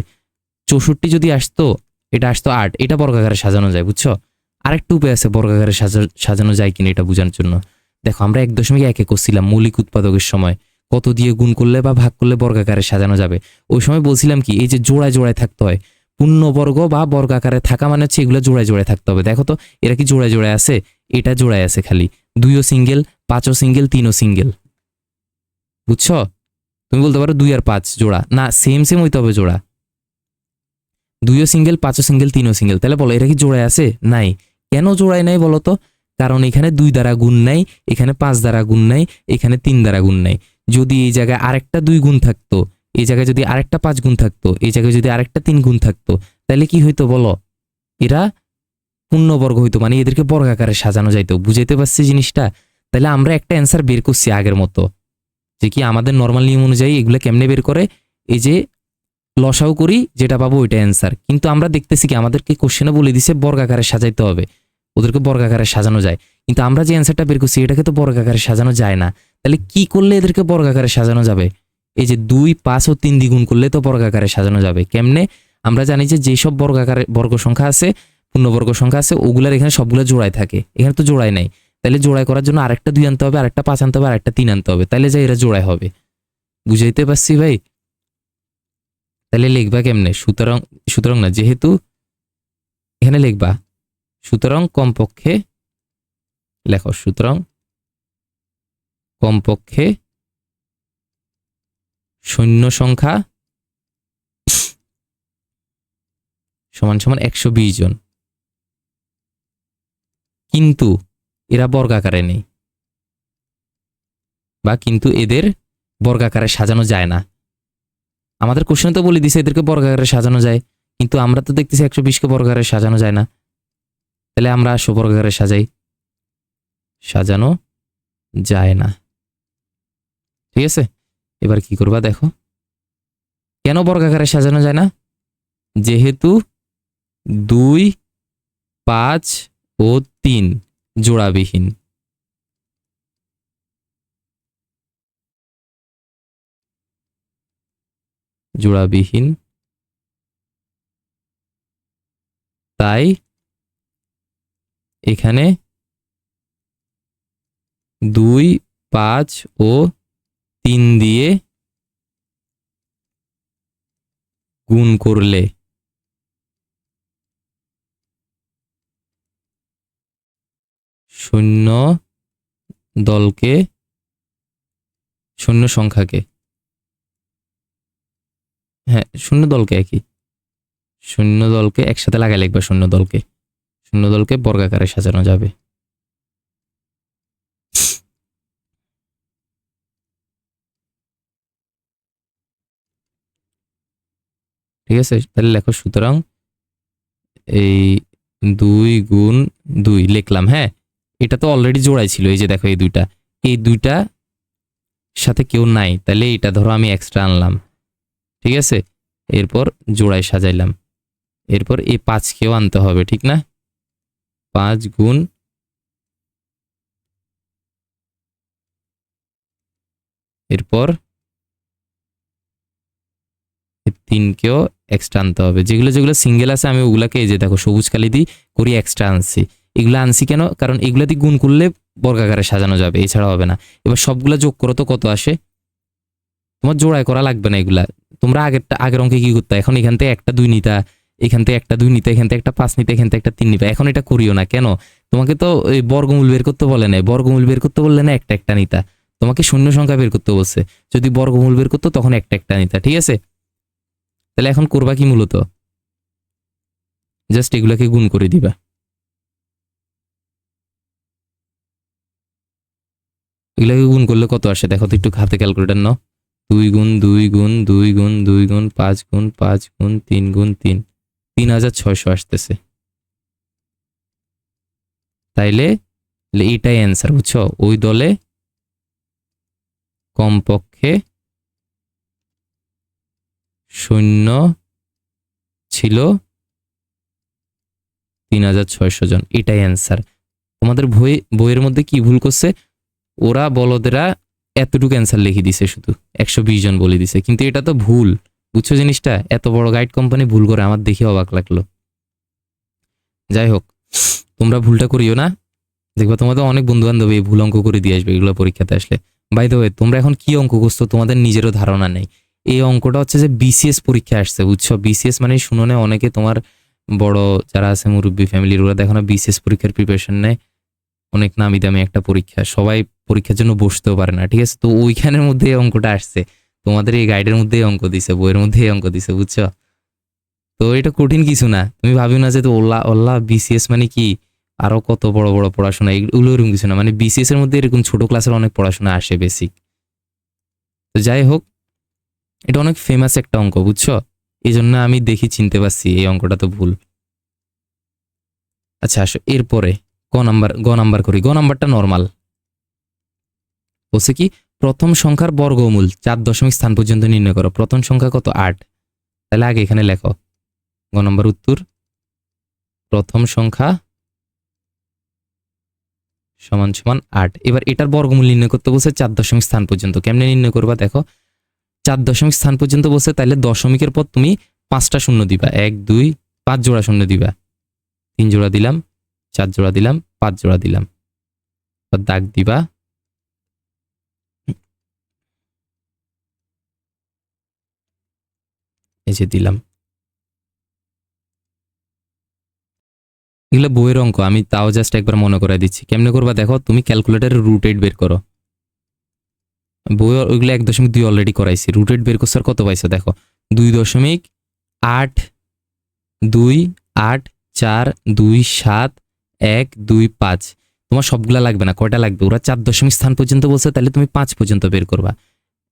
64 যদি আসতো, এটা আসতো 8, এটা বর্গাকারে সাজানো যায়, বুঝছো? আরেকটু উপায় আছে বর্গাকারে সাজানো যায় কিনা এটা বোঝার জন্য। দেখো, আমরা 1.1 করছিলাম মৌলিক উৎপাদকের সময়, কত দিয়ে গুণ করলে বা ভাগ করলে বর্গাকারে সাজানো যাবে। ওই সময় বলছিলাম কি, এই যে জোড়ায় জোড়ায় থাকতে হয়, পূর্ণবর্গ বা বর্গাকারে থাকা মানে হচ্ছে এগুলো জোড়ায় জোড়ায় থাকতে হবে। দেখো তো এরা কি জোড়ায় জোড়ায় আছে? এটা জোড়ায় আছে খালি, 2ও সিঙ্গেল, 5ও সিঙ্গেল, 3ও সিঙ্গেল, বুঝছো? তুমি বলতে পারো 2 আর 5 জোড়া না, সেম সেম হইতে হবে জোড়া। 2ও সিঙ্গেল, 5ও সিঙ্গেল, 3ও সিঙ্গেল। তাহলে বলো এরা কি জোড়ায় আছে? নাই। কেন জোড়ায় নাই বলো তো? কারণ এখানে 2 দ্বারা গুণ নাই, এখানে 5 দ্বারা গুণ নাই, এখানে 3 দ্বারা গুণ নাই। যদি এই জায়গায় আরেকটা 2 গুণ থাকতো, এই জায়গায় যদি আরেকটা 5 গুণ থাকতো, এই জায়গায় যদি আরেকটা 3 গুণ থাকতো, তাহলে কি হইতো বলো? এরা পূর্ণবর্গ হইতো, মানে এদেরকে বর্গাকারে সাজানো যাইতো। বুঝাইতে পারছি জিনিসটা? তাহলে আমরা একটা অ্যান্সার বের করছি আগের মতো, যে কি আমাদের নর্মাল নিয়ম অনুযায়ী এগুলো কেমনে বের করে, এই যে লসাও করি যেটা পাবো ওইটা অ্যান্সার। কিন্তু আমরা দেখতেছি কি আমাদেরকে কোশ্চেনে বলে দিছে বর্গাকারে সাজাইতে হবে, ওদেরকে বর্গাকারে সাজানো যায়, কিন্তু আমরা যে অ্যান্সারটা বের করছি এটাকে তো বর্গাকারে সাজানো যায় না। তাহলে কি করলে এদেরকে বর্গাকারে সাজানো যাবে? এই যে 2, 5 ও 3 দ্বিগুণ করলে তো বর্গাকারে সাজানো যাবে। কেমনে? আমরা জানি যে যেসব বর্গাকারে বর্গ সংখ্যা আছে, পূর্ণবর্গ সংখ্যা আছে, ওগুলার এখানে সবগুলো জোড়ায় থাকে, এখানে তো জোড়ায় নাই। তাহলে জোড়ায় করার জন্য আরেকটা 2 আনতে হবে, আরেকটা 5 আনতে হবে, আরেকটা 3 আনতে হবে, তাহলে যে এরা জোড়ায় হবে। বুঝাইতে পারছি ভাই? তাহলে লিখবা কেমনে? সুতরাং, সুতরাং না, যেহেতু এখানে লিখবা সুতরাং কমপক্ষে, লেখো সুতরাং কমপক্ষে শূন্য সংখ্যা সমান সমান 120 জন, কিন্তু এরা বর্গাকারে নেই, বা কিন্তু এদের বর্গাকারে সাজানো যায় না। আমাদের কোশ্চেনে তো বলে দিছে এদেরকে বর্গাকারে সাজানো যায়, কিন্তু আমরা তো দেখতেছি 120কে বর্গাকারে সাজানো যায় না। তাহলে আমরা আসো বর্গাকারে সাজাই, সাজানো যায় না। ঠিক আছে, এবার কি করবা দেখো, কেন বর্গাকারে সাজানো যায় না? যেহেতু 2, 5 ও 3 জোড়াবিহীন। জোড়াবিহীন, তাই এখানে 2, 5 ও 3 দিয়ে গুণ করলে শূন্য দলকে, শূন্য সংখ্যাকে, হ্যাঁ শূন্য দলকে, একই শূন্য দলকে একসাথে লাগাই লিখবা, শূন্য দলকে বর্গাকারে সাজানো যাবে। ঠিক আছে, তাহলে লেখো সুতরাং এই 2 গুণ 2 লিখলাম। হ্যাঁ, এটা তো অলরেডি জোড়াই ছিল, এই যে দেখো এই দুইটা সাথে কেউ নাই, তাহলে এটা ধরো আমি এক্সট্রা আনলাম। ঠিক আছে, এরপর জোড়ায় সাজাইলাম, এরপর এই 5 কেও আনতে হবে, ঠিক না? 5 গুণ, এরপর 3 কেও এক্সট্রা আনতে হবে। যেগুলো যেগুলো সিঙ্গেল আছে আমি ওগুলাকে এই যে দেখো সবুজ কালি দিয়ে করি এক্সট্রা আনছি। এগুলো আনছি কেন? কারণ এগুলা দিয়ে গুণ করলে বর্গাকারে সাজানো যাবে, এছাড়া হবে না। এবার সবগুলা যোগ করো তো কত আসে। তোমার জোড়ায় করা লাগবে না এগুলা। তোমরা আগের অঙ্কে কি করতে, এখন এখান থেকে একটা 2 নিতা, এখান থেকে একটা 2 নিতে, এখান থেকে একটা 5 নিতে, এখান থেকে একটা 3 নিবে। এখন এটা করিও না। কেন? তোমাকে তো এই বর্গমূল বের করতে বলে না, বর্গমূল বের করতে বললে না একটা একটা নিতা, তোমাকে শূন্য সংখ্যা বের করতে বলছে। যদি বর্গমূল বের করতো তখন একটা একটা নিতা, ঠিক আছে? তাহলে এখন করবা কি মূলত, জাস্ট এগুলাকে গুণ করে দিবা। এগুলাকে গুণ করলে কত আসে দেখো তো, একটু হাতে ক্যালকুলেটর নাও। 2 গুণ 2 গুণ 2 গুণ 2 গুণ 5 গুণ 5 গুণ 3 গুণ 3, 3600 আসতেছে। তাইলে এটাই অ্যান্সার, বুঝছো? ওই দলে কমপক্ষে সৈন্য ছিল 3600 জন, এটাই অ্যান্সার। তোমাদের বইয়ের মধ্যে কি ভুল করছে, ওরা বলদেরা এতটুকু অ্যান্সার লিখে দিছে, শুধু 120 জন বলে দিছে, কিন্তু এটা তো ভুল, বুঝছো জিনিসটা? এত বড় গাইড কোম্পানি ভুল করে, আমার দেখে অবাক লাগলো। যাই হোক, তোমরা ভুলটা করিও না, দেখবা তোমাদের অনেক বন্ধু বান্ধব এই ভুল অঙ্ক করে দিয়ে আসবে এগুলো পরীক্ষাতে আসলে। বাই দ্য ওয়ে, তোমরা এখন কি অঙ্ক করছো তোমাদের নিজেরও ধারণা নেই। এই অঙ্কটা হচ্ছে যে বিসিএস পরীক্ষা আসছে, বুঝছো? বিসিএস মানে শুনো না, অনেকে তোমার বড় যারা আছে মুরব্বী ফ্যামিলির, ওরা দেখো না বিসিএস পরীক্ষার প্রিপারেশন নেয়, অনেক নামি দামি একটা পরীক্ষা, সবাই পরীক্ষার জন্য বসতেও পারে না, ঠিক আছে? তো ওইখানের মধ্যে এই অঙ্কটা আসছে, তোমাদের এই গাইডের মধ্যে অঙ্ক দিছে, বইয়ের মধ্যে অঙ্ক দিছে, বুঝছো? তো এটা কঠিন কিছু না, তুমি ভাবিও না যে তো ওল্লা বিসিএস মানে কি আরো কত বড় বড় পড়াশোনা, এগুলো এরকম কিছু না। মানে বিসিএস এর মধ্যে এরকম ছোট ক্লাসের অনেক পড়াশোনা আসে বেসিক। তো যাই হোক, এটা অনেক ফেমাস একটা অঙ্ক, বুঝছো? এই জন্য আমি দেখি চিনতে পারছি এই অঙ্কটা তো ভুল। আচ্ছা আসো এরপরে গ নাম্বার করি। গ নাম্বারটা নর্মাল, বলছে কি প্রথম সংখ্যার বর্গমূল 4 দশমিক স্থান পর্যন্ত নির্ণয় করো। প্রথম সংখ্যা কত? 8। তাহলে আগে এখানে লেখো গ নম্বর উত্তর, প্রথম সংখ্যা সমান সমান 8। এবার এটার বর্গমূল নির্ণয় করতে বলছে 4 দশমিক স্থান পর্যন্ত। কেমনে নির্ণয় করবা দেখো, 4 দশমিক স্থান পর্যন্ত বলছে, তাহলে দশমিকের পর তুমি 5টা শূন্য দিবা, 1 2 5 জোড়া শূন্য দিবা, 3 জোড়া দিলাম, 4 জোড়া দিলাম, 5 জোড়া দিলাম, দাগ দিবা, এই যে দিলাম। এগুলো বইয়ের অঙ্ক, আমি তাও জাস্ট একবার মনে করাই দিচ্ছি। কেমনে করবা দেখো, তুমি ক্যালকুলেটারের রুট 8 বের করো। বই ওইগুলো 1.2 অলরেডি করাইছি। রুট 8 বের করছো, আর কত পাইছো দেখো, 2.8 2 8 4 2 7 1 2 5। তোমার সবগুলা লাগবে না, কয়টা লাগবে? ওরা 4 দশমিক স্থান পর্যন্ত বলছে, তাহলে তুমি 5 পর্যন্ত বের করবা।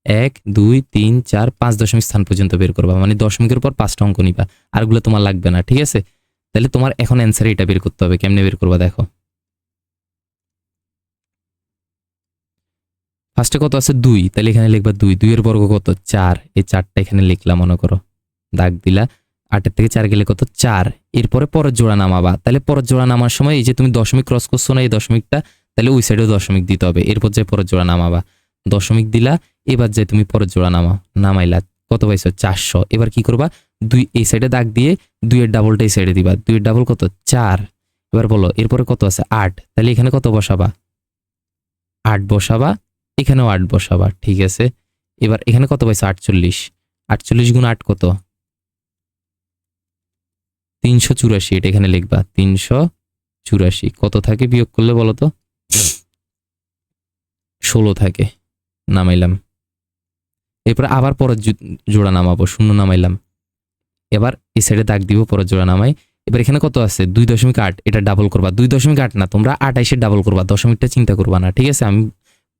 1 2 3 4 5 দশমিক স্থান পর্যন্ত বের করবা, মানে দশমিকের পর 5টা অঙ্ক নিবা, আরগুলো তোমার লাগবে না, ঠিক আছে? তাহলে তোমার এখন অ্যান্সার এটা বের করতে হবে। কেমনে বের করবা দেখো, ফার্স্টে কত আছে? 2, তাহলে এখানে লিখবা 2। 2 এর বর্গ কত? 4। এই 4টা এখানে লিখলাম, মনে করো, দাগ দিলা। 8 থেকে 4 গেলে কত? 4। এরপরে পরের জোড়া নামাবা। তাহলে পরের জোড়া নামার সময় এই যে তুমি দশমিক ক্রস করছো না, এই দশমিকটা, তাহলে ওই সাইডেও দশমিক দিতে হবে। এরপর যে পরের জোড়া নামাবা, দশমিক দিলা। এবার যে তুমি পরের জোড়া নামাইলা, কত পাইছো? 400। এবার কি করবা, 2 এই সাইডে দাগ দিয়ে 2 এর ডাবলটা এই সাইডে দিবা। 2 এর ডাবল কত? 4। এবার বলো এরপরে কত আছে? 8। তাহলে এখানে কত বসাবা? 8 বসাবা, এখানেও 8 বসাবা, ঠিক আছে? এবার এখানে কত পাইছো? 48। 48 গুণ 8 কত? 384। এটা এখানে লিখবা 384। কত থাকে বিয়োগ করলে বলো তো? 16 থাকে। নামাইলাম। এরপরে আবার পরের জোড়া নামাবো, শূন্য নামাইলাম। এবার এই সাইডে দাগ দিব, পরের জোড়া নামাই। এবার এখানে কত আছে? 2.8। এটা ডাবল করবা। 2.8 না, তোমরা 28 ডাবল করবা, দশমিকটা চিন্তা করবা না, ঠিক আছে? আমি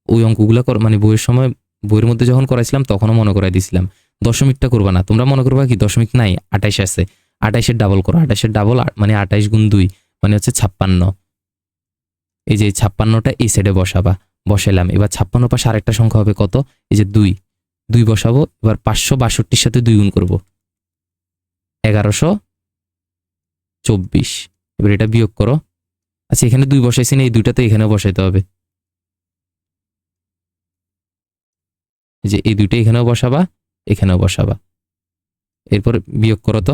ওই অঙ্কগুলো মানে বইয়ের সময়, বইয়ের মধ্যে যখন করাইছিলাম তখনও মনে করাই দিছিলাম, দশমিকটা করবা না। তোমরা মনে করবা কি দশমিক নাই, 28 আছে, 28 ডাবল করো। 28 ডাবল মানে 28 গুণ 2 মানে হচ্ছে 56। এই যে 56টা এই সাইডে বসাবা, বসাইলাম। এবার 56 পাশে আরেকটা সংখ্যা হবে কত? এই যে 2। 2 বসাবো। এবার 562-র সাথে 2 গুণ করবো, 1124। এবার এটা বিয়োগ করো। আচ্ছা এখানে 2 বসাইছি না, এই 2টা তো এখানেও বসাইতে হবে। যে এই 2টা এখানেও বসাবা, এখানেও বসাবা। এরপর বিয়োগ করো তো,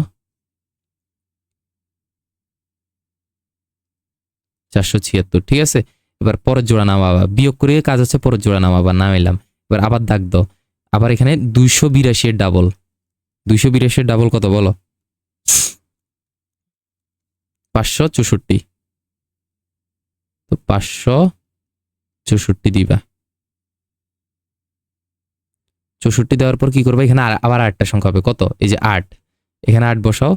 476, ঠিক আছে? এবার পরের জোড়া নামাবা, বিয়োগ করে কাজ হচ্ছে পরের জোড়া নামাবা, নামাইলাম। এবার আবার দাগ দাও। আবার এখানে 282 এর ডাবল, 282 এর ডাবল কত বলো? 564। তো 564 দিবা। 64 দেওয়ার পর কি করবে, এখানে আবার আটটা সংখ্যা হবে, কত? এই যে 8, এখানে 8 বসাও,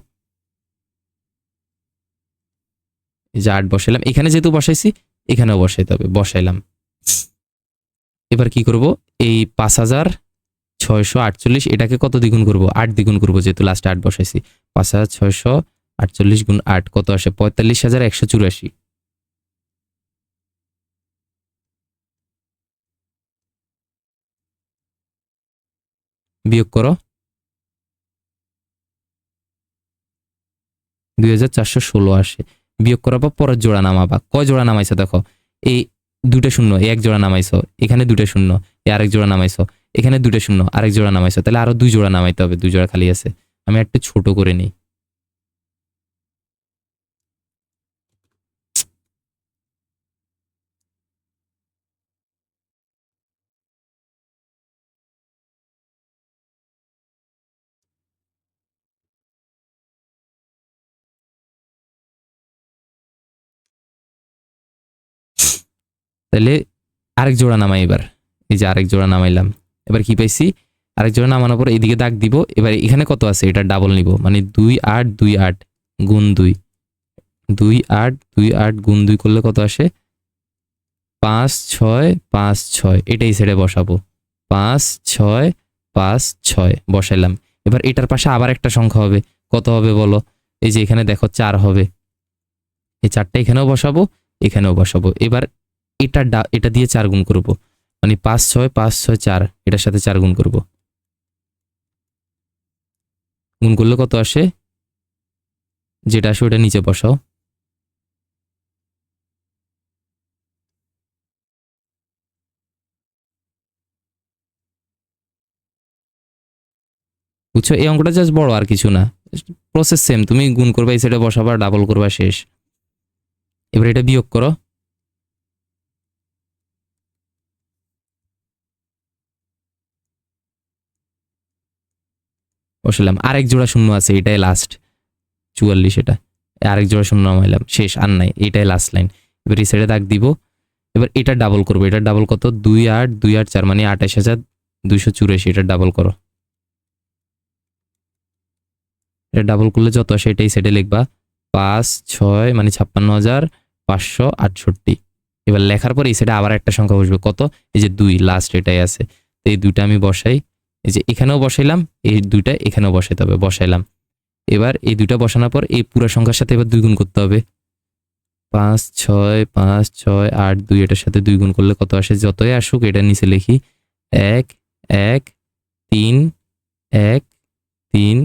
এই যে 8 বসাইলাম, এখানে যেহেতু বসাইছি এখানেও বসাইতে হবে, বসাইলাম। এবার কি করব, এই 5648 এটাকে কত দ্বিগুণ করব? 8 দ্বিগুণ করব, যেহেতু লাস্টে 8 বসাইছি। 5648 গুণ 8 কত আসে? 45184। বিয়োগ করো, 2416 আসে। বিয়োগ করার পর পরের জোড়া নামাবা। কয় জোড়া নামাইছো দেখো, এই 2টা শূন্য, এই এক জোড়া নামাইছো, এখানে 2টা শূন্য, এই আরেক জোড়া নামাইছো, এখানে 2টা শূন্য, আরেক জোড়া নামাইছো, তাহলে আরো 2 জোড়া নামাইতে হবে, 2 জোড়া খালি আছে। আমি একটু ছোট করে নিই। তাহলে আরেক জোড়া নামাই এবার, এই যে আরেক জোড়া নামাইলাম। এবার কি পাইছি, আরেক জোড়া নামানোর পর এইদিকে দাগ দিব। এবার এখানে কত আছে এটা ডাবল নিব, মানে 2828 গুণ 2, 2828 গুণ 2 করলে কত আসে? 5656। এটাই ছেড়ে বসাবো, 5656 বসাইলাম। এবার এটার পাশে আবার একটা সংখ্যা হবে, কত হবে বলো? এই যে এখানে দেখো 4 হবে, এই 4টা এখানেও বসাবো, এখানেও বসাবো। এবার এটা দিয়ে 4 গুণ করব, মানে 56564, এটার সাথে 4 গুণ করব। গুণ করলে কত আসে? যেটা আসে ওটা নিচে বসাও। বুঝছো, এই অঙ্কটা জাস্ট বড়, আর কিছু না, প্রসেস সেম। তুমি গুণ করবা, এই সাইডে বসাবা, ডাবল করবা, শেষ। এবার এটা বিয়োগ করো, বসালাম। আরেক জোড়া শূন্য আছে, এটাই লাস্ট, 44। এটা আরেক জোড়া শূন্য নামাইলাম, শেষ, আর নাই, এটাই লাস্ট লাইন। এবার এই সাইডে দাগ দিব। এবার এটা ডাবল করবো, এটা ডাবল কত? 28284, মানে 28284। এটা ডাবল করো, এটা ডাবল করলে যত আসে এটাই সেটে লিখবা, 56, মানে 56,568। এবার লেখার পর এই সেটে আবার একটা সংখ্যা বসবে, কত? এই যে 2, লাস্ট এটাই আছে। তো এই 2টা আমি বসাই, এই যে এখানেও বসাইলাম, এই 2টা এখানেও বসাইতে হবে, বসাইলাম। এবার এই 2টা বসানোর পর এই পুরো সংখ্যার সাথে এবার 2 গুণ করতে হবে, 56,568,2, এটার সাথে 2 গুণ করলে কত আসে? যতই আসুক এটা নিচে লিখি, 1 1 3 1 3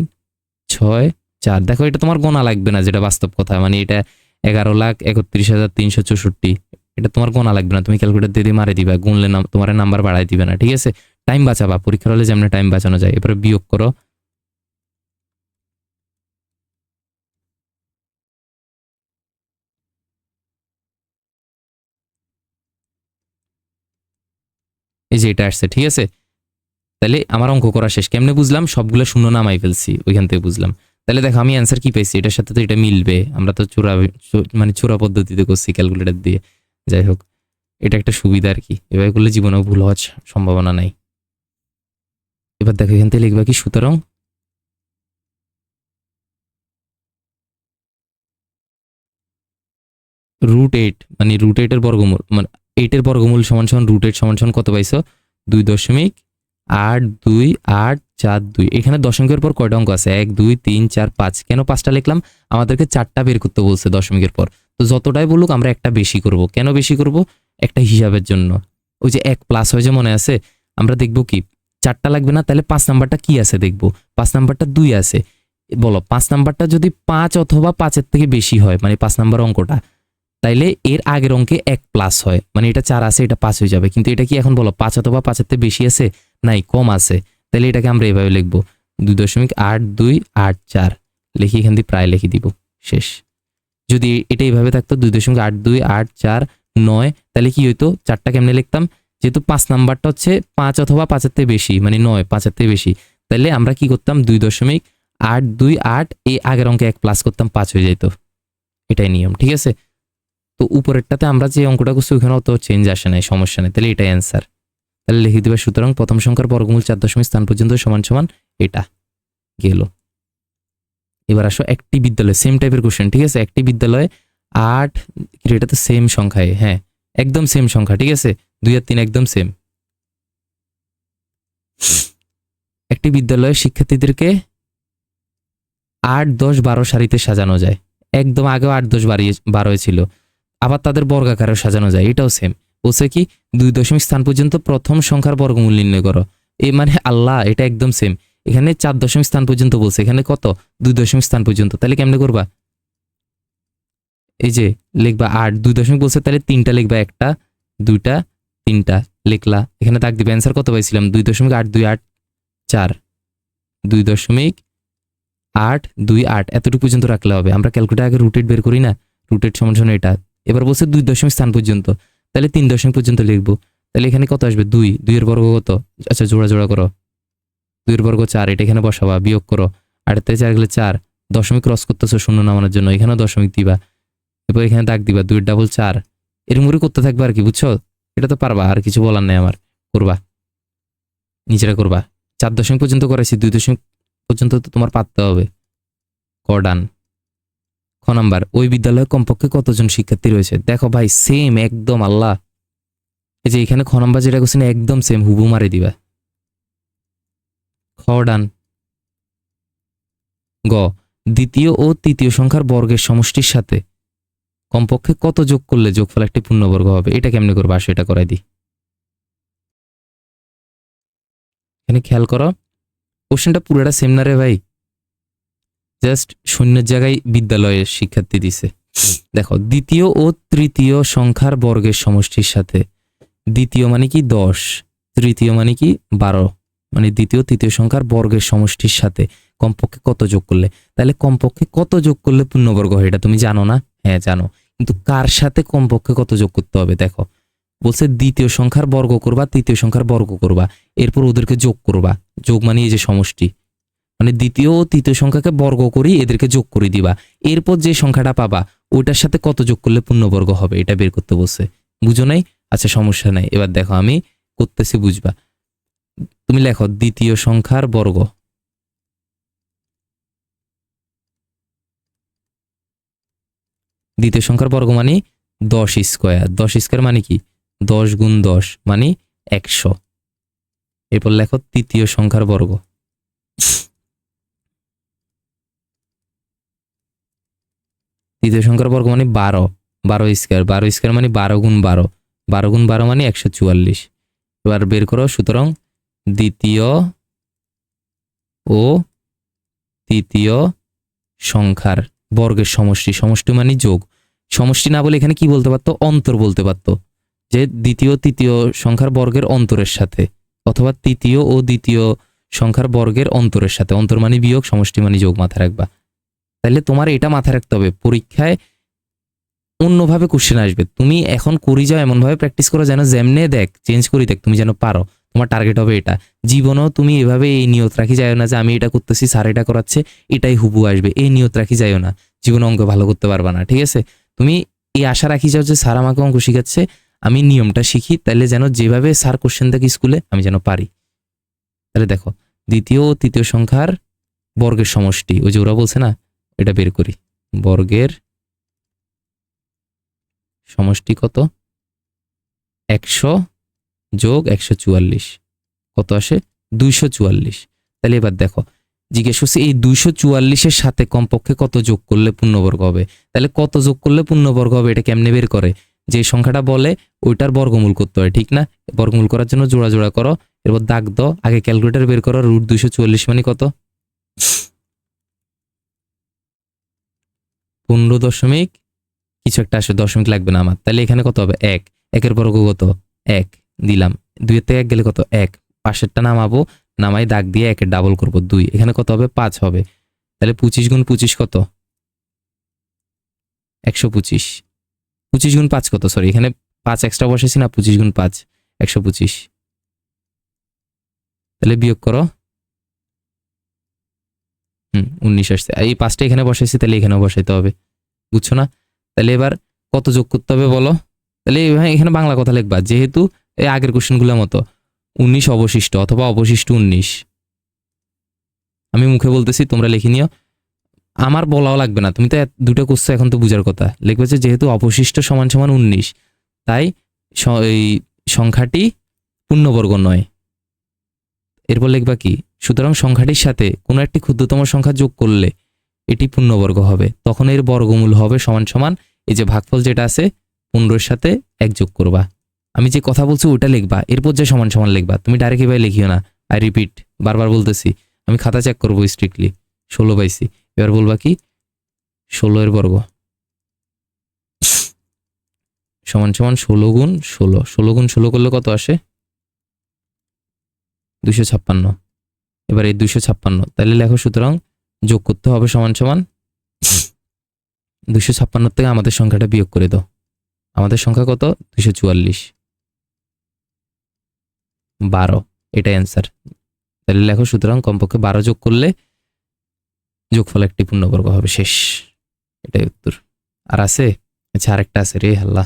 6 4। দেখো এটা তোমার গোনা লাগবে না, যেটা বাস্তব কথা, মানে এটা 11,31,364। এটা তোমার গোনা লাগবে না, তুমি ক্যালকুলেটর দিয়ে মারে দিবা, গুনলে তোমার নাম্বার বাড়াই দিবে না, ঠিক আছে? টাইম বাঁচাবা, পরীক্ষার হলে যেমন টাইম বাঁচানো যায়। এবারে বিয়োগ করো, এই যে এটা আসছে, ঠিক আছে? তাহলে আমার অঙ্ক করা শেষ। কেমনে বুঝলাম? সবগুলো শূন্য নামাই ফেলছি, ওইখান থেকে বুঝলাম। তাহলে দেখো আমি অ্যান্সার কি পাইছি, এটার সাথে তো এটা মিলবে, আমরা তো মানে চোরা পদ্ধতিতে করছি ক্যালকুলেটর দিয়ে। যাই হোক, এটা একটা সুবিধা আর কি, এভাবে করলে জীবনেও ভুল হওয়ার সম্ভাবনা নাই। এবার দেখো এখান থেকে লিখবা কি, সুতরাং √8, মানে √8 এর বর্গমূল, মানে 8 এর বর্গমূল সমান সমান √8 সমান সমান কত পাইছো? 2.82842। এখানে দশমিকের পর কয়টা অঙ্ক আছে? 1 2 3 4 5। কেন 5টা লিখলাম? আমাদেরকে 4টা বের করতে বলছে দশমিকের পর। তো যতটাই বলুক আমরা একটা বেশি করব। কেন বেশি করব? একটা হিসাবের জন্য। ওই যে 1 প্লাস হয়ে যে মনে আছে, আমরা দেখব কি 4টা লাগবে না, তাহলে 5 নাম্বারটা কি আছে দেখব। 5 নাম্বারটা 2 আছে। বলো 5 নাম্বারটা যদি 5 অথবা 5-এর থেকে বেশি হয়, মানে 5 নাম্বার অঙ্কটা, তাইলে এর আগের অঙ্কে 1 প্লাস হয়, মানে এটা 4 আছে, এটা 5 হয়ে যাবে। কিন্তু এটা কি এখন বলো 5 অথবা 5-এর থেকে বেশি আছে? নাই, কম আছে। তাহলে এটাকে আমরা এভাবে লিখবো, 2.8284 লিখি, এখান দিয়ে প্রায় লিখে দিব, শেষ। যদি এটা এইভাবে থাকতো 2.8284,9, তাহলে কি হইতো? 4টা কেমনে লিখতাম? যেহেতু 5 নাম্বারটা হচ্ছে 5 অথবা 5-এর থেকে বেশি, মানে 9 5-এর থেকে বেশি, তাহলে আমরা কি করতাম 2.828 এই আগের অঙ্কে 1 প্লাস করতাম 5 হয়ে যেত। এটাই নিয়ম, ঠিক আছে। তো উপরেরটাতে আমরা যে অঙ্কটা করছি ওখানে অত চেঞ্জ আসে নাই, সমস্যা নেই, তাহলে এটাই অ্যান্সার। তাহলে লিখে দিবা সুতরাং প্রথম সংখ্যার বর্গমূল 4 দশমিক স্থান পর্যন্ত সমান সমান এটা গেল। এবার আসো একটি বিদ্যালয়, সেম টাইপের কোশ্চেন, ঠিক আছে। একটি বিদ্যালয়ে 8, এটা তো সেম সংখ্যায়, হ্যাঁ একদম সেম সংখ্যা, ঠিক আছে, 2 আর 3 একদম সেম। একটি বিদ্যালয়ে শিক্ষার্থীদেরকে 8, 10, 12 সারিতে সাজানো যায়। একদম আগেও 8, 10, 12 ছিল, আবার তাদের বর্গাকারেও সাজানো যায়, এটাও সেম। বলছে কি 2 দশমিক স্থান পর্যন্ত প্রথম সংখ্যার বর্গমূল নির্ণয় করো। এই মানে আল্লাহ, এটা একদম সেম। এখানে 4 দশমিক স্থান পর্যন্ত বলছে, এখানে কত 2 দশমিক স্থান পর্যন্ত, তাহলে কেমনে করবা? এই যে লিখবা 8, 2 দশমিক বলছে, তাহলে 3টা লিখবা, 1টা 2টা 3টা লিখলা, এখানে দাগ দিবে। অ্যান্সার কত পাইছিলাম? 2.828 2.828 এতটুকু পর্যন্ত রাখলে হবে। আমরা ক্যালকুলেটার আগে রুটেড বের করি না, রুটেড সমান সমান এটা। এবার বলছে 2 দশমিক স্থান পর্যন্ত, তাহলে 3 দশমিক পর্যন্ত লিখবো। তাহলে এখানে কত আসবে? 2, 2 এর বর্গ কত? আচ্ছা জোড়া জোড়া করো, 2 এর বর্গ 4, এটা এখানে বসাবা, বিয়োগ করো, 8 থেকে 4 গেলে 4, দশমিক ক্রস করতেছো শূন্য নামানোর জন্য, এখানেও দশমিক দিবা। এবার এখানে দাগ দিবা, 2 ডাবল 4, এরকম করে করতে থাকবা আর কি, বুঝছো? এটা তো পারবা, আর কিছু বলার নেই আমার, করবা, নিচেরা করবা। 4 দশমিক পর্যন্ত করাইছি, 2 দশমিক পর্যন্ত তো তোমার পারতে হবে। ডান। খ নাম্বার, ওই বিদ্যালয়ে কমপক্ষে কতজন শিক্ষার্থী রয়েছে? দেখো ভাই সেম একদম আল্লাহ, এই যে এখানে খ নাম্বার যেটা করছেন একদম সেম, হুবু মারে দিবা। খ ডান। গ, দ্বিতীয় ও তৃতীয় সংখ্যার বর্গের সমষ্টির সাথে কমপক্ষে কত যোগ করলে যোগফল একটি পূর্ণবর্গ হবে? এটা কেমনে করবা? আসো এটা করাই দিই। এখানে খেয়াল করো, কোশ্চেনটা পুরোটা সেম না রে ভাই, জাস্ট শূন্যের জায়গায় বিদ্যালয়ের শিক্ষার্থী দিছে। দেখো, দ্বিতীয় ও তৃতীয় সংখ্যার বর্গের সমষ্টির সাথে, দ্বিতীয় মানে কি 10, তৃতীয় মানে কি 12, মানে দ্বিতীয় তৃতীয় সংখ্যার বর্গের সমষ্টির সাথে কমপক্ষে কত যোগ করলে, তাহলে কমপক্ষে কত যোগ করলে পূর্ণবর্গ হয় এটা তুমি জানো না? হ্যাঁ জানো, কিন্তু কার সাথে কমপক্ষে কত যোগ করতে হবে? দেখো বলছে দ্বিতীয় সংখ্যার বর্গ করবা, তৃতীয় সংখ্যার বর্গ করবা, এরপর ওদেরকে যোগ করবা। যোগ মানে এই যে সমষ্টি, মানে দ্বিতীয় ও তৃতীয় সংখ্যাকে বর্গ করি, এদেরকে যোগ করে দিবা, এরপর যে সংখ্যাটা পাবা ওইটার সাথে কত যোগ করলে পূর্ণবর্গ হবে এটা বের করতে বলছে। বুঝো নাই? আচ্ছা সমস্যা নাই, এবার দেখো আমি করতেছি, বুঝবা। তুমি লেখো দ্বিতীয় সংখ্যার বর্গ, দ্বিতীয় সংখ্যার বর্গ মানে 10 স্কোয়ার, 10 স্কোয়ার মানে কি 10 গুণ 10 মানে 100। এরপর লেখো তৃতীয় সংখ্যার বর্গ, তৃতীয় সংখ্যার বর্গ মানে 12, 12 স্কোয়ার, 12 স্কোয়ার মানে 12 গুণ 12, 12 গুণ 12 মানে 144। এবার বের করো, সুতরাং দ্বিতীয় ও তৃতীয় সংখ্যার বর্গের সমষ্টি, সমষ্টি মানে যোগ, সমষ্টি না বলে এখানে কি বলতে পারতো? অন্তর বলতে পারতো, যে দ্বিতীয় তৃতীয় সংখ্যার বর্গের অন্তরের সাথে, অথবা তৃতীয় ও দ্বিতীয় সংখ্যার বর্গের অন্তরের সাথে, অন্তর মানে বিয়োগ, সমষ্টি মানে যোগ, মাথায় রাখবা। তাহলে তোমার এটা মাথায় রাখতে হবে, পরীক্ষায় অন্যভাবে কোশ্চেন আসবে, তুমি এখন করি যাও এমনভাবে প্র্যাকটিস করো যেন যেমনে দেখ চেঞ্জ করি দেখ তুমি যেন পারো, তোমার টার্গেট হবে এটা। জীবনেও তুমি এভাবে এই নিয়ত রাখি যাও না যে আমি এটা করতেছি, স্যার এটা করাচ্ছে, এটাই হুবু আসবে, এই নিয়ত রাখি যাও না, জীবনে অঙ্ক ভালো করতে পারবা না, ঠিক আছে? তুমি এই আশা রাখি যাও যে স্যার আমাকে অঙ্ক শিখাচ্ছে, আমি নিয়মটা শিখি, তাহলে যেন যেভাবে স্যার কোশ্চেন দেখি স্কুলে আমি যেন পারি। তাহলে দেখো দ্বিতীয় ও তৃতীয় সংখ্যার বর্গের সমষ্টি, ওই যে ওরা বলছে না, এটা বের করি। বর্গের সমষ্টি কত? 100 যোগ 144 কত আসে? 244। তাহলে এবার দেখো জিজ্ঞেস করছে এই 244-এর সাথে কমপক্ষে কত যোগ করলে পূর্ণবর্গ হবে। তাহলে কত যোগ করলে পূর্ণবর্গ হবে এটা কেমনে বের করে? যে সংখ্যাটা বলে ওইটার বর্গমূল করতে হয়, ঠিক না? বর্গমূল করার জন্য জোড়া জোড়া করো, এরপর দাগ দাও, আগে ক্যালকুলেটর বের করো, রুট 244 মানে কত? 15 দশমিক কিছু একটা আসে, দশমিক লাগবে না আমার। তাহলে এখানে কত হবে? 1, 1-এর বর্গ কত? 1 দিলাম, 2-এর থেকে 1 গেলে কত? 1, পাশেরটা নামাবো, নামাই দাগ দিয়ে 1-এর ডাবল করবো 2, এখানে কত হবে? 5 হবে। তাহলে 25 গুণ 25 কত? 125। 25 গুণ 5 কত? সরি, এখানে 5 এক্সট্রা বসেছি না, 25 গুণ 5 125। তাহলে বিয়োগ করো। 19 আসছে। এই 5টা এখানে বসাইছি, তাহলে এখানেও বসাইতে হবে, বুঝছো না? তাহলে এবার কত যোগ করতে হবে বলো? তাহলে এখানে বাংলা কথা লিখবা, যেহেতু এই আগের কোশ্চেনগুলোর মতো 19 অবশিষ্ট অথবা অবশিষ্ট 19। আমি মুখে বলতেছি, তোমরা লিখে নিও, আমার বলাও লাগবে না, তুমি তো দুটো করছো, এখন তো বুঝার কথা। লিখবে যে যেহেতু অবশিষ্ট সমান সমান 19, তাই এই সংখ্যাটি পূর্ণবর্গ নয়। এরপর লিখবা কি, সুতরাং সংখ্যাটির সাথে কোনো একটি ক্ষুদ্রতম সংখ্যা যোগ করলে এটি পূর্ণবর্গ হবে, তখন এর বর্গমূল হবে সমান সমান এই যে ভাগফল যেটা আছে 15-এর সাথে 1 যোগ করবা। আমি যে কথা বলছি ওটা লিখবা, এরপর যে সমান সমান লিখবা, তুমি ডাইরেক্ট এভাবে লিখিও না। আই রিপিট, বারবার বলতেছি, আমি খাতা চেক করবো স্ট্রিক্টলি। 16 পাইছি, এবার বলবা কি 16 এর বর্গ সমান সমান 16 গুণ 16, 16 গুণ 16 করলে কত আসে? 256। এবার এই 256, তাহলে লেখো সুতরাং যোগ করতে হবে সমান সমান 256 থেকে আমাদের সংখ্যাটা বিয়োগ করে দাও। আমাদের সংখ্যা কত? 244। 12, এটাই অ্যান্সার। তাহলে লেখো সুতরাং কমপক্ষে 12 যোগ করলে যোগফল একটি পূর্ণবর্গ হবে, শেষ। এটাই উত্তর। আর আছে? আচ্ছা, আরেকটা আছে রে আল্লাহ,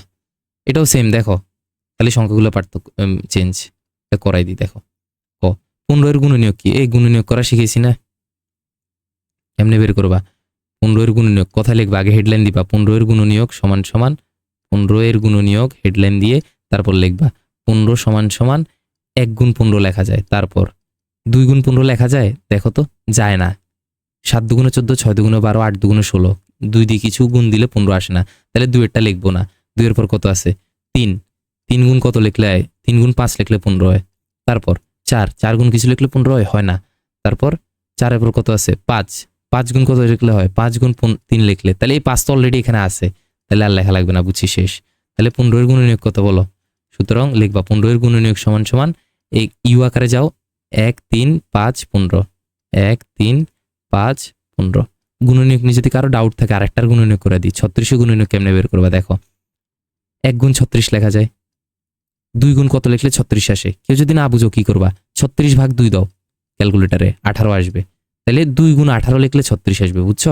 এটাও সেম। দেখো খালি সংখ্যাগুলো পার্থক্য চেঞ্জ করাই দিই। দেখো 15 এর গুণনীয়ক কি? এই গুণনীয়ক করা শিখেছি না? কেমনে বের করবা 15 এর গুণনীয়ক? কথা লিখবা, আগে হেডলাইন দিবা 15 এর গুণনীয়ক সমান সমান 15 এর গুণনীয়ক, হেডলাইন দিয়ে তারপর লিখবা 15 সমান সমান 1 গুণ 15 লেখা যায়, তারপর 2 গুণ 15 লেখা যায়? দেখো তো যায় না। 7 দুগুণে 14, 6 দুগুণে 12, 8 দুগুণে 16, 2 দিয়ে কিছু গুণ দিলে 15 আসে না, তাহলে 2 এরটা লিখবো না। 2 এর পর কত আছে? 3, 3 গুণ কত লিখলে হয়? 3 গুণ 5 লিখলে 15 হয়। তারপর 4, 4 গুণ কিছু লিখলে 15 হয়? হয় না। তারপর 4 এর পর কত আছে? 5, 5 গুণ কত লিখলে হয়? 5 গুণ 3 লিখলে, তাহলে এই 5 তো অলরেডি এখানে আছে, তাহলে আর লেখা লাগবে না, বুঝছি, শেষ। তাহলে 15 এর গুণনীয়ক কত বলো? সুতরাং লিখবা 15 এর গুণনীয়ক সমান সমান, এই ইউ আকারে যাও, 1 3 5 15, 1 3 5 15। গুণনীয়ক নিয়ে যদি কারো ডাউট থাকে আরেকটার গুণনীয়ক করে দিই। 36 গুণনীয়ক কেমনে বের করবা? দেখো 1 গুণ 36 লেখা যায়, 2 গুণ কত লিখলে 36 আসে? কেউ যদি না বুঝো কি করবা? 36 ভাগ 2 দাও ক্যালকুলেটারে, 18 আসবে। তাহলে 2 গুণ 18 লিখলে 36 আসবে, বুঝছো?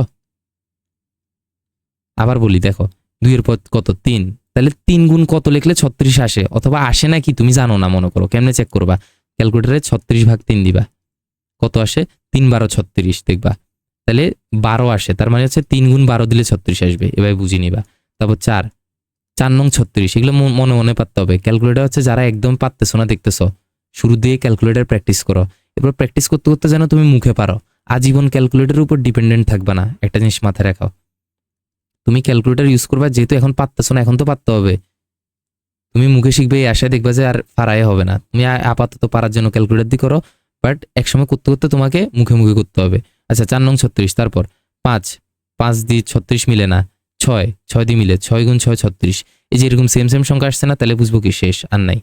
আবার বলি, দেখো 2 এর পর কত? 3, তাহলে 3 গুণ কত লিখলে 36 আসে? অথবা আসে নাকি তুমি জানো না, মনে করো, কেমনে চেক করবা? ক্যালকুলেটারে 36 ভাগ 3 দিবা, কত আসে? 3 12 36, দেখবা তাহলে 12 আসে, তার মানে হচ্ছে 3 গুণ 12 দিলে 36 আসবে, এভাবে বুঝে নিবা। তারপর 4, 4 নং 36, এগুলো মনে মনে পারতে হবে। ক্যালকুলেটার হচ্ছে যারা একদম পারতেছো না, দেখতেছো, শুরু দিয়ে ক্যালকুলেটার প্র্যাকটিস করো, এরপর প্র্যাকটিস করতে করতে যেন তুমি মুখে পারো। আজীবন ক্যালকুলেটারের উপর ডিপেন্ডেন্ট থাকবা না, একটা জিনিস মাথায় রাখো। তুমি ক্যালকুলেটার ইউজ করবা, যেহেতু এখন পারতেছো না, এখন তো পারতে হবে। তুমি মুখে শিখবে, এই আশায় দেখবা যে আর পারাই হবে না। তুমি আপাতত পারার জন্য ক্যালকুলেটার দিয়ে করো, বাট একসময় করতে করতে তোমাকে মুখে মুখে করতে হবে। আচ্ছা, 4 নং 36, তারপর 5, 5 দিয়ে 36 মিলে না, 6, 6 দিয়ে মিলে, 6 গুণ 6 36। এই যে এরকম সেম সেম সংখ্যা আসছে না, তাহলে বুঝবো কি শেষ, আর নাই।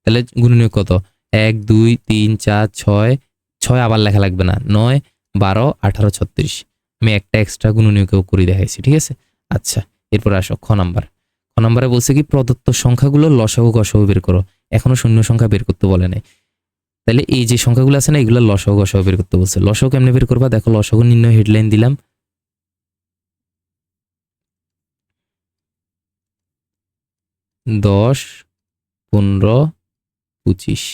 তাহলে গুণনীয়ক কত? 1 2 3 4 6, 6 আবার লেখা লাগবে না, 9 12 18 36। আমি একটা এক্সট্রা গুণনীয়কও করে দেখাইছি, ঠিক আছে? আচ্ছা, এরপর আসো খ নাম্বার। খ নম্বরে বলছে কি প্রদত্ত সংখ্যাগুলো লসাগু গসাগু বের করো। এখনো শূন্য সংখ্যা বের করতে বলে নাই। তাহলে এই যে সংখ্যাগুলো আছে না, এগুলো লসাগু গসাগু বের করতে বলছে। লসাগু কেমনে বের করবা? দেখো লসাগু নির্ণয় হেডলাইন দিলাম, 10 15 25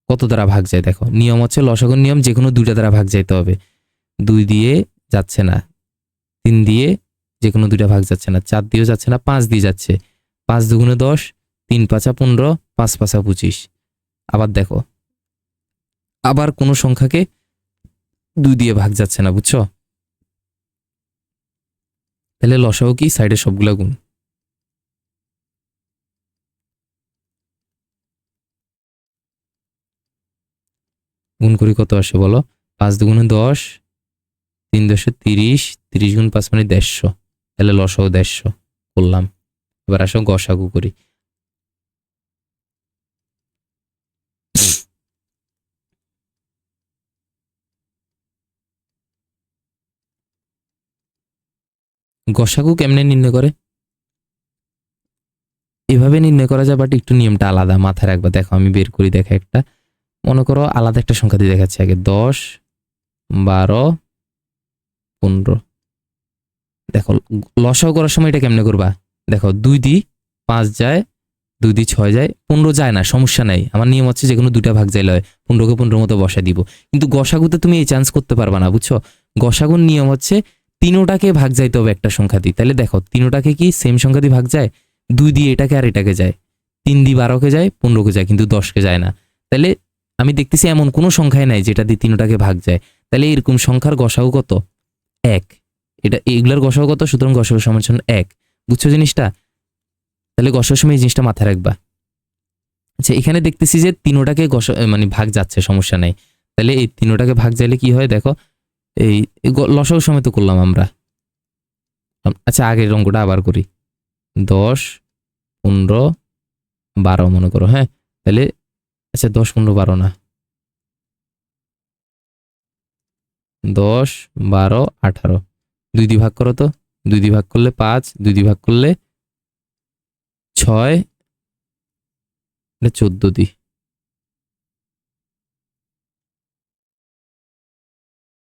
কত দ্বারা ভাগ যায়? দেখো নিয়ম হচ্ছে লসাগুর নিয়ম, যে কোনো দুইটা দ্বারা ভাগ যাইতে হবে। 2 দিয়ে যাচ্ছে না, 3 দিয়ে যে কোনো দুইটা ভাগ যাচ্ছে না, 4 দিয়েও যাচ্ছে না, 5 দিয়ে যাচ্ছে। 5 দুগুণে 10, 3 5 15, 5 5 25। আবার দেখো, আবার কোনো সংখ্যাকে 2 দিয়ে ভাগ যাচ্ছে না, বুঝছো? তাহলে লসাগু কি? সাইডে সবগুলা গুণ। গুণ করি কত আসে বলো? 5 দুগুণে 10, 3 10 30, 30 গুণ 5 মানে 150। তাহলে লসাগু 150 করলাম। এবার আসো গসাগু করি। গসাগু কেমনে নির্ণয় করে? এভাবে নির্ণয় করা যায়, বাট একটু নিয়মটা আলাদা, মাথায় রাখবা। দেখো আমি বের করি, দেখা একটা, মনে করো আলাদা একটা সংখ্যা দিয়ে দেখাচ্ছি আগে। 10, 12, 15। দেখো লসাগু করার সময় এটা কেমনে করবা? দেখো 2 দিয়ে 5 যায়, 2 দিয়ে 6 যায়, 15 যায় না, সমস্যা নাই। আমার নিয়ম হচ্ছে যে কোনো দুটা ভাগ যাইলে হয়, 15কে 15 মতো বসা দিব। কিন্তু গসাগুতে তুমি এই চান্স করতে পারবা না, বুঝছো? গসাগুর নিয়ম হচ্ছে তিনোটাকে ভাগ যাইতে হবে একটা সংখ্যা দিয়ে। তাহলে দেখো তিনোটাকে কি সেম সংখ্যা দিয়ে ভাগ যায়? 2 দিয়ে এটাকে আর এটাকে যায়, 3 দিয়ে 12কে যায়, 15কে যায়, কিন্তু 10কে যায় না। তাহলে আমি দেখতেছি এমন কোনো সংখ্যাই নাই যেটা দিয়ে তিনোটাকে ভাগ যায়। তাহলে এরকম সংখ্যার গসাগু কত? 1। এটা এগুলার গসাগু কত? সুতরাং গসাগু সমান 1। বুঝছো জিনিসটা? তাহলে গসাগুর সময় এই জিনিসটা মাথায় রাখবা। আচ্ছা, এখানে দেখতেছি যে তিনোটাকে মানে ভাগ যাচ্ছে, সমস্যা নাই। তাহলে এই তিনোটাকে ভাগ যাইলে কি হয় দেখো, এই লসাগু সময় তো করলাম আমরা। আচ্ছা, আগের অঙ্কটা আবার করি। 10, 15, 12 মনে করো, হ্যাঁ? তাহলে আচ্ছা 10, 15, 12 না, 10, 12, 18। 2 দিয়ে ভাগ করো তো, 2 দিয়ে ভাগ করলে 5, 2 দিয়ে ভাগ করলে 6, 14 দি,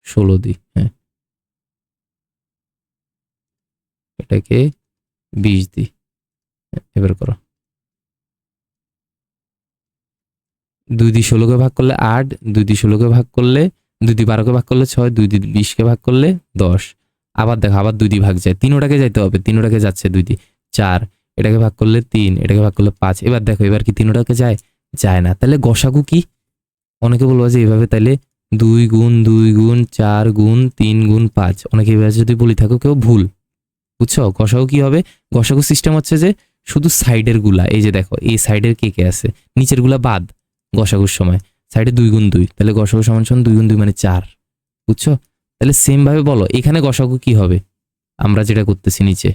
16 দি, হ্যাঁ, এটাকে 20 দি। এবার করো, 2 দিয়ে 16কে ভাগ করলে 8, 2 দিয়ে 16কে ভাগ করলে, 2 দিয়ে 12কে ভাগ করলে 6, 2 দিয়ে 20কে ভাগ করলে 10। আবার দেখো, আবার 2 দিয়ে ভাগ যায়, তিনোটাকে যাইতে হবে, তিনোটাকে যাচ্ছে 2 দিয়ে, 4, এটাকে ভাগ করলে 3, এটাকে ভাগ করলে 5। এবার দেখো, এবার কি তিনোটাকে যায়? যায় না। তাহলে গসাগু কি? অনেকে বলবো যে এইভাবে, তাহলে 2 গুণ 2 গুণ 4 গুণ 3 গুণ 5। অনেকে এইভাবে যদি বলি থাকো কেউ, ভুল। বুঝছো? গসাগু কি হবে? গসাগু সিস্টেম হচ্ছে যে শুধু সাইডের গুলা, এই যে দেখো এই সাইডের কে কে আছে, নিচের গুলা বাদ গসাগুর সময়। সাইডে 2 গুণ 2, তাহলে গসাগু সমান 2 গুণ 2 মানে 4। বুঝছো? তাহলে সেম ভাবে বলো এখানে গসাগু কি হবে? আমরা যেটা করতেছি নিচে,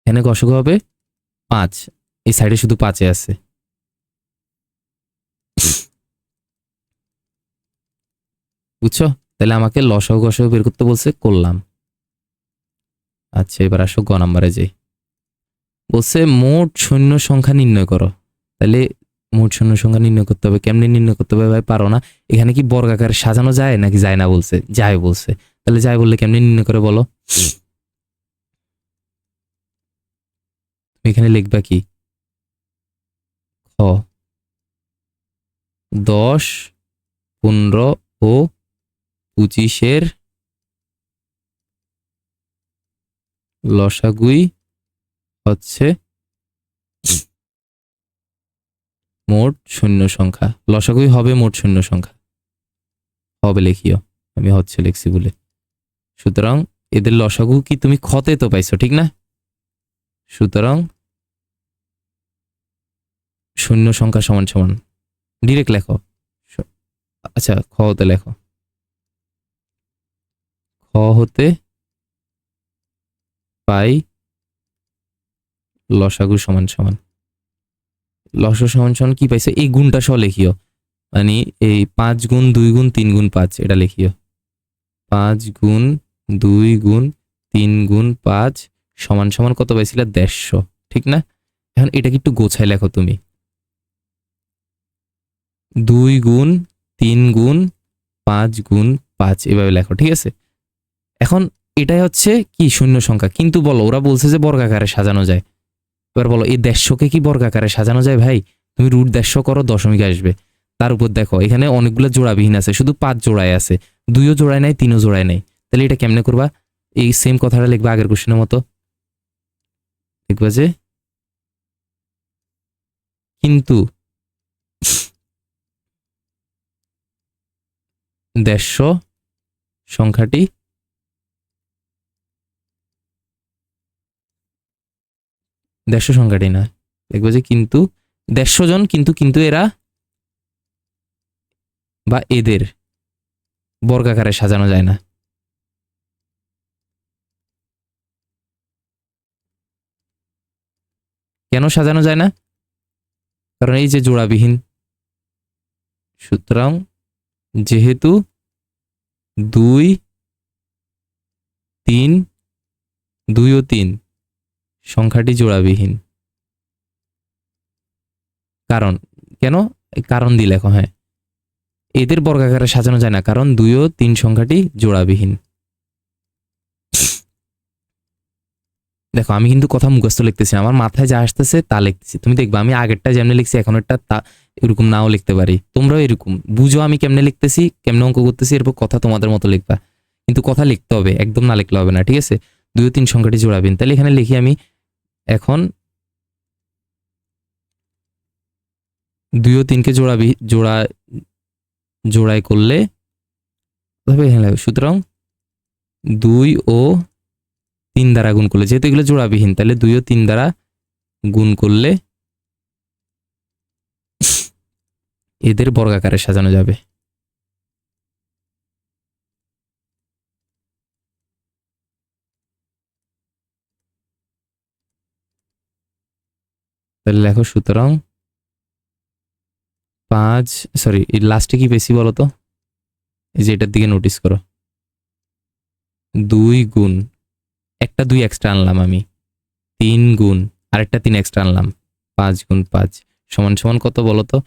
এখানে গসাগু হবে 5, এই সাইডে শুধু 5 আছে। বুঝছো? তাহলে আমাকে লসাগু গসাগু বের করতে বলছে, করলাম। আচ্ছা, এবার আসো গ নাম্বারে যাই। বলছে মোট শূন্য সংখ্যা নির্ণয় করো। তাহলে মোট শূন্য সংখ্যা নির্ণয় করতে হবে। কেমনে নির্ণয় করতে হবে ভাই? পারো না? এখানে কি বর্গাকারে সাজানো যায় নাকি যায় না? বলছে যায়, বলছে। তাহলে যায় বললে কেমনে নির্ণয় করে বলো? তুমি এখানে লিখবা কি? খ 10, 15 ও 25-এর লসাগুই হচ্ছে মোট শূন্য সংখ্যা। লসাগুই হবে মোট শূন্য সংখ্যা। হবে লিখিও, আমি হচ্ছে লিখছি বলে। সুতরাং এদের লসাগু কি তুমি খতে তো পাইছো, ঠিক না? সুতরাং শূন্য সংখ্যা সমান সমান, ডিরেক্ট লেখো। আচ্ছা, খ হতে লেখো, খ হতে পাই লসাগু সমান সমান। লসাগু সমান সমান কি পাইছে? এই গুণটা সহ লিখিও, মানে এই 5 গুণ 2 গুণ 3 গুণ 5, এটা লিখিও। 5 গুণ 2 গুণ 3 গুণ 5 সমান সমান কত পাইছিল? 150, ঠিক না? এখন এটাকে একটু গোছায় লেখো তুমি। 2 গুণ 3 গুণ 5 গুণ 5, এভাবে লেখো, ঠিক আছে? এখন এটাই হচ্ছে কি শূন্য সংখ্যা। কিন্তু বলো, ওরা বলছে যে বর্গাকারে সাজানো যায়। এবার বলো এই 150কে কি বর্গাকারে সাজানো যায় ভাই? তুমি রুট 150 করো, দশমিক আসবে। তার উপর দেখো এখানে অনেকগুলো জোড়াবিহীন আছে, শুধু 5 জোড়ায় আছে, 2ও জোড়ায় নাই, 3ও জোড়ায় নাই। তাহলে এটা কেমনে করবা? এই সেম কথাটা লিখবা আগের কোশ্চেনের মতো। দেখবা যে কিন্তু 150 সংখ্যাটি না, দেখবো যে কিন্তু 150 জন, কিন্তু এরা বা এদের বর্গাকারে সাজানো যায় না। কেন সাজানো যায় না? কারণ এই যে জোড়াবিহীন। সুতরাং যেহেতু 2, 3, 2 ও 3 সংখ্যাটি জোড়াবিহীন, কারণ কেন কারণ দিয়ে লেখো। হ্যাঁ, এদের বর্গাকারে সাজানো যায় না কারণ 2 ও 3 সংখ্যাটি জোড়াবিহীন। দেখো আমি কিন্তু কথা মুখস্থ লিখতেছি, আমার মাথায় যা আসতেছে তা লিখতেছি। তুমি দেখবা আমি আগেরটা যেমনি লিখছি এখন একটা তা এরকম নাও লিখতে পারি। তোমরাও এরকম বুঝো আমি কেমনে লিখতেছি, কেমনে অঙ্ক করতেছি, এরপর কথা তোমাদের মতো লিখবা। কিন্তু কথা লিখতে হবে, একদম না লিখলে হবে না, ঠিক আছে? 2 ও 3 সংখ্যাটি জোড়াবিহীন। তাহলে এখানে লিখি আমি এখন 2 ও 3 কে জোড়াই করলে সুতরাং 2 ও 3 দ্বারা গুণ করলে, যেহেতু এগুলো জোড়াবিহীন তাহলে 2 ও 3 দ্বারা গুণ করলে এদের বর্গাকারে সাজানো যাবে। তাহলে লেখো সুতরাং 5 সরি এই লাস্টে কি বেশি বলো তো, এই যে এটার দিকে নোটিস করো, 2 গুণ একটা 2 এক্সট্রা আনলাম আমি, 3 গুণ আরেকটা 3 এক্সট্রা আনলাম, 5 গুণ 5 সমান সমান কত বলো তো,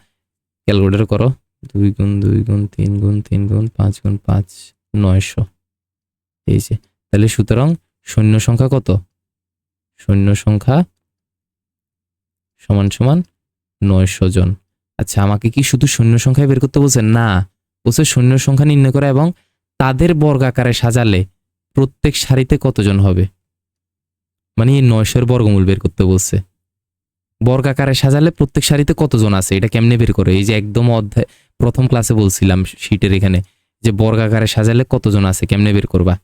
ক্যালকুলেটর করো। 2 গুণ 2 গুণ 3 গুণ 3 গুণ 5 গুণ 5 900। এই যে তাহলে সুতরাং শূন্য সংখ্যা কত, শূন্য সংখ্যা সমান সমান 900 জন। আচ্ছা আমাকে কি শুধু শূন্য সংখ্যায় বের করতে বলছে? না, বলছে শূন্য সংখ্যা নির্ণয় করা এবং তাদের বর্গাকারে সাজালে প্রত্যেক সারিতে কতজন হবে, মানে এই 900 এর বর্গমূল বের করতে বলছে। বর্গাকারে সাজালে প্রত্যেক সারিতে কতজন আছে এটা কেমনে বের করে, এই যে একদম অধ্যায় প্রথম ক্লাসে বলছিলাম শীটের এখানে যে বর্গাকারে সাজালে কতজন আছে কেমনে বের করবা।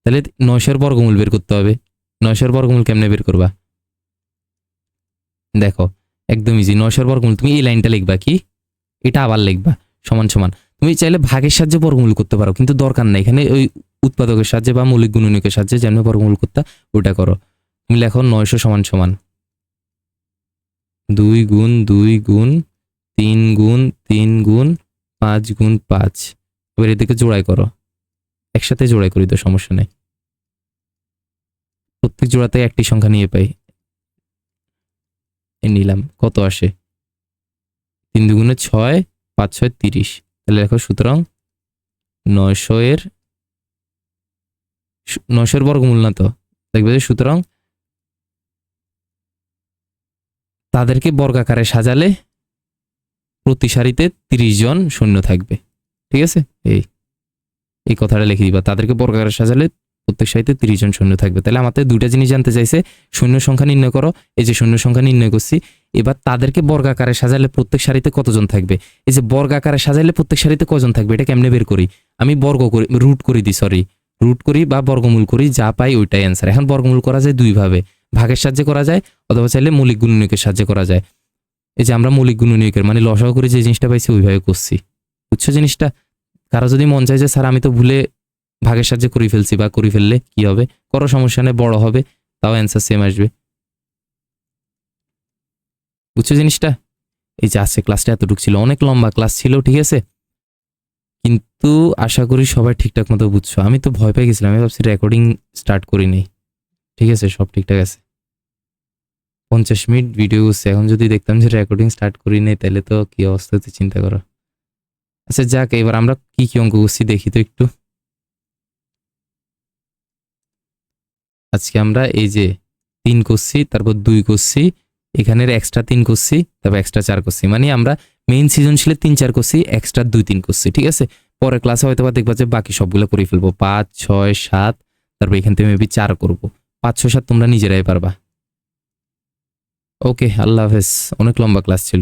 তাহলে 900 এর বর্গমূল বের করতে হবে। 900 এর বর্গমূল কেমনে বের করবা, দেখো একদম ইজি। 900 এর বর্গমূল তুমি এই লাইনটা লিখবা, কি এটা আবার লিখবা সমান সমান। তুমি চাইলে ভাগের সাহায্যে বর্গমূল করতে পারো কিন্তু দরকার নাই, এখানে ওই উৎপাদকের সাহায্যে বা মৌলিক গুণনীয়কের সাহায্যে যেন বর্গমূল করতে ওটা করো। তুমি লেখো 900 সমান সমান 2 গুণ 2 গুণ 3 গুণ 3 গুণ 5 গুণ 5। এবার এদিকে জোড়াই করো, একসাথে জোড়াই করি তো সমস্যা নেই, প্রত্যেক জোড়াতে একটি সংখ্যা নিয়ে পাই। নিলাম কত আসে, 3 দুগুণে 6 5 6 30। তাহলে দেখো সুতরাং 900 এর বর্গমূল না তো, দেখবে যে সুতরাং তাদেরকে বর্গাকারে সাজালে প্রতি সারিতে 30 জন সৈন্য থাকবে, ঠিক আছে? এই কথাটা লিখে দিবা, তাদেরকে বর্গাকারে সাজালে প্রত্যেক সারিতে 30 জন সৈন্য থাকবে। তাহলে আমাদের দুইটা জিনিস জানতে চাইছে, শূন্য সংখ্যা নির্ণয় করো, এই যে শূন্য সংখ্যা নির্ণয় করছি। এবার তাদেরকে বর্গাকারে সাজালে প্রত্যেক সারিতে কতজন থাকবে, এই যে বর্গাকারে সাজালে প্রত্যেক সারিতে কজন থাকবে এটা কেমনে বের করি, আমি বর্গ করি, রুট করি দিই, সরি রুট করি বা বর্গমূল করি, যা পাই ওইটাই অ্যান্সার। এখন বর্গমূল করা যায় দুই ভাবে, ভাগের সাহায্যে করা যায় অথবা চাইলে মৌলিক গুণনীয়কের সাহায্যে করা যায়। এই যে আমরা মৌলিক গুণনীয়কের মানে লসাগু করে যে জিনিসটা পাইছি ওইভাবে করছি, বুঝছো জিনিসটা? কারো যদি মন চায় যে স্যার আমি তো ভুলে ভাগের সাহায্যে করে ফেলছি বা করে ফেললে কি হবে, করো সমস্যা নেই, বড় হবে তাও অ্যান্সার সেম আসবে, বুঝছো জিনিসটা? এই যে আজকে ক্লাসটা এতটুকু ছিল, অনেক লম্বা ক্লাস ছিল, ঠিক আছে? কিন্তু আশা করি সবাই ঠিকঠাক মতো বুঝছো। আমি তো ভয় পেয়ে গেছিলাম, আমি ভাবছি রেকর্ডিং স্টার্ট করিনি, ঠিক আছে? সব ঠিকঠাক আছে, 50 মিনিট ভিডিও করছি, এখন যদি দেখতাম যে রেকর্ডিং স্টার্ট করি নাই তাহলে তো কি অবস্থা হতে চিন্তা করো। আচ্ছা যাক, এবার আমরা কি কি অঙ্ক করছি দেখি তো একটু। আজকে আমরা এই যে 3 করছি, তারপর 2 করছি, এখানের এক্সট্রা 3 করছি, তারপর এক্সট্রা 4 করছি, মানে আমরা মেইন সৃজনশীলে 3 4 করছি, এক্সট্রা 2 3 করছি, ঠিক আছে? পরের ক্লাসে হয়তো বা দেখবা যে বাকি সবগুলো করে ফেলবো, 5 6 7, তারপর এখান থেকে মেবি 4 করবো, 5 6 7 তোমরা নিজেরাই পারবা। ওকে, আল্লাহ হাফেজ, অনেক লম্বা ক্লাস ছিল।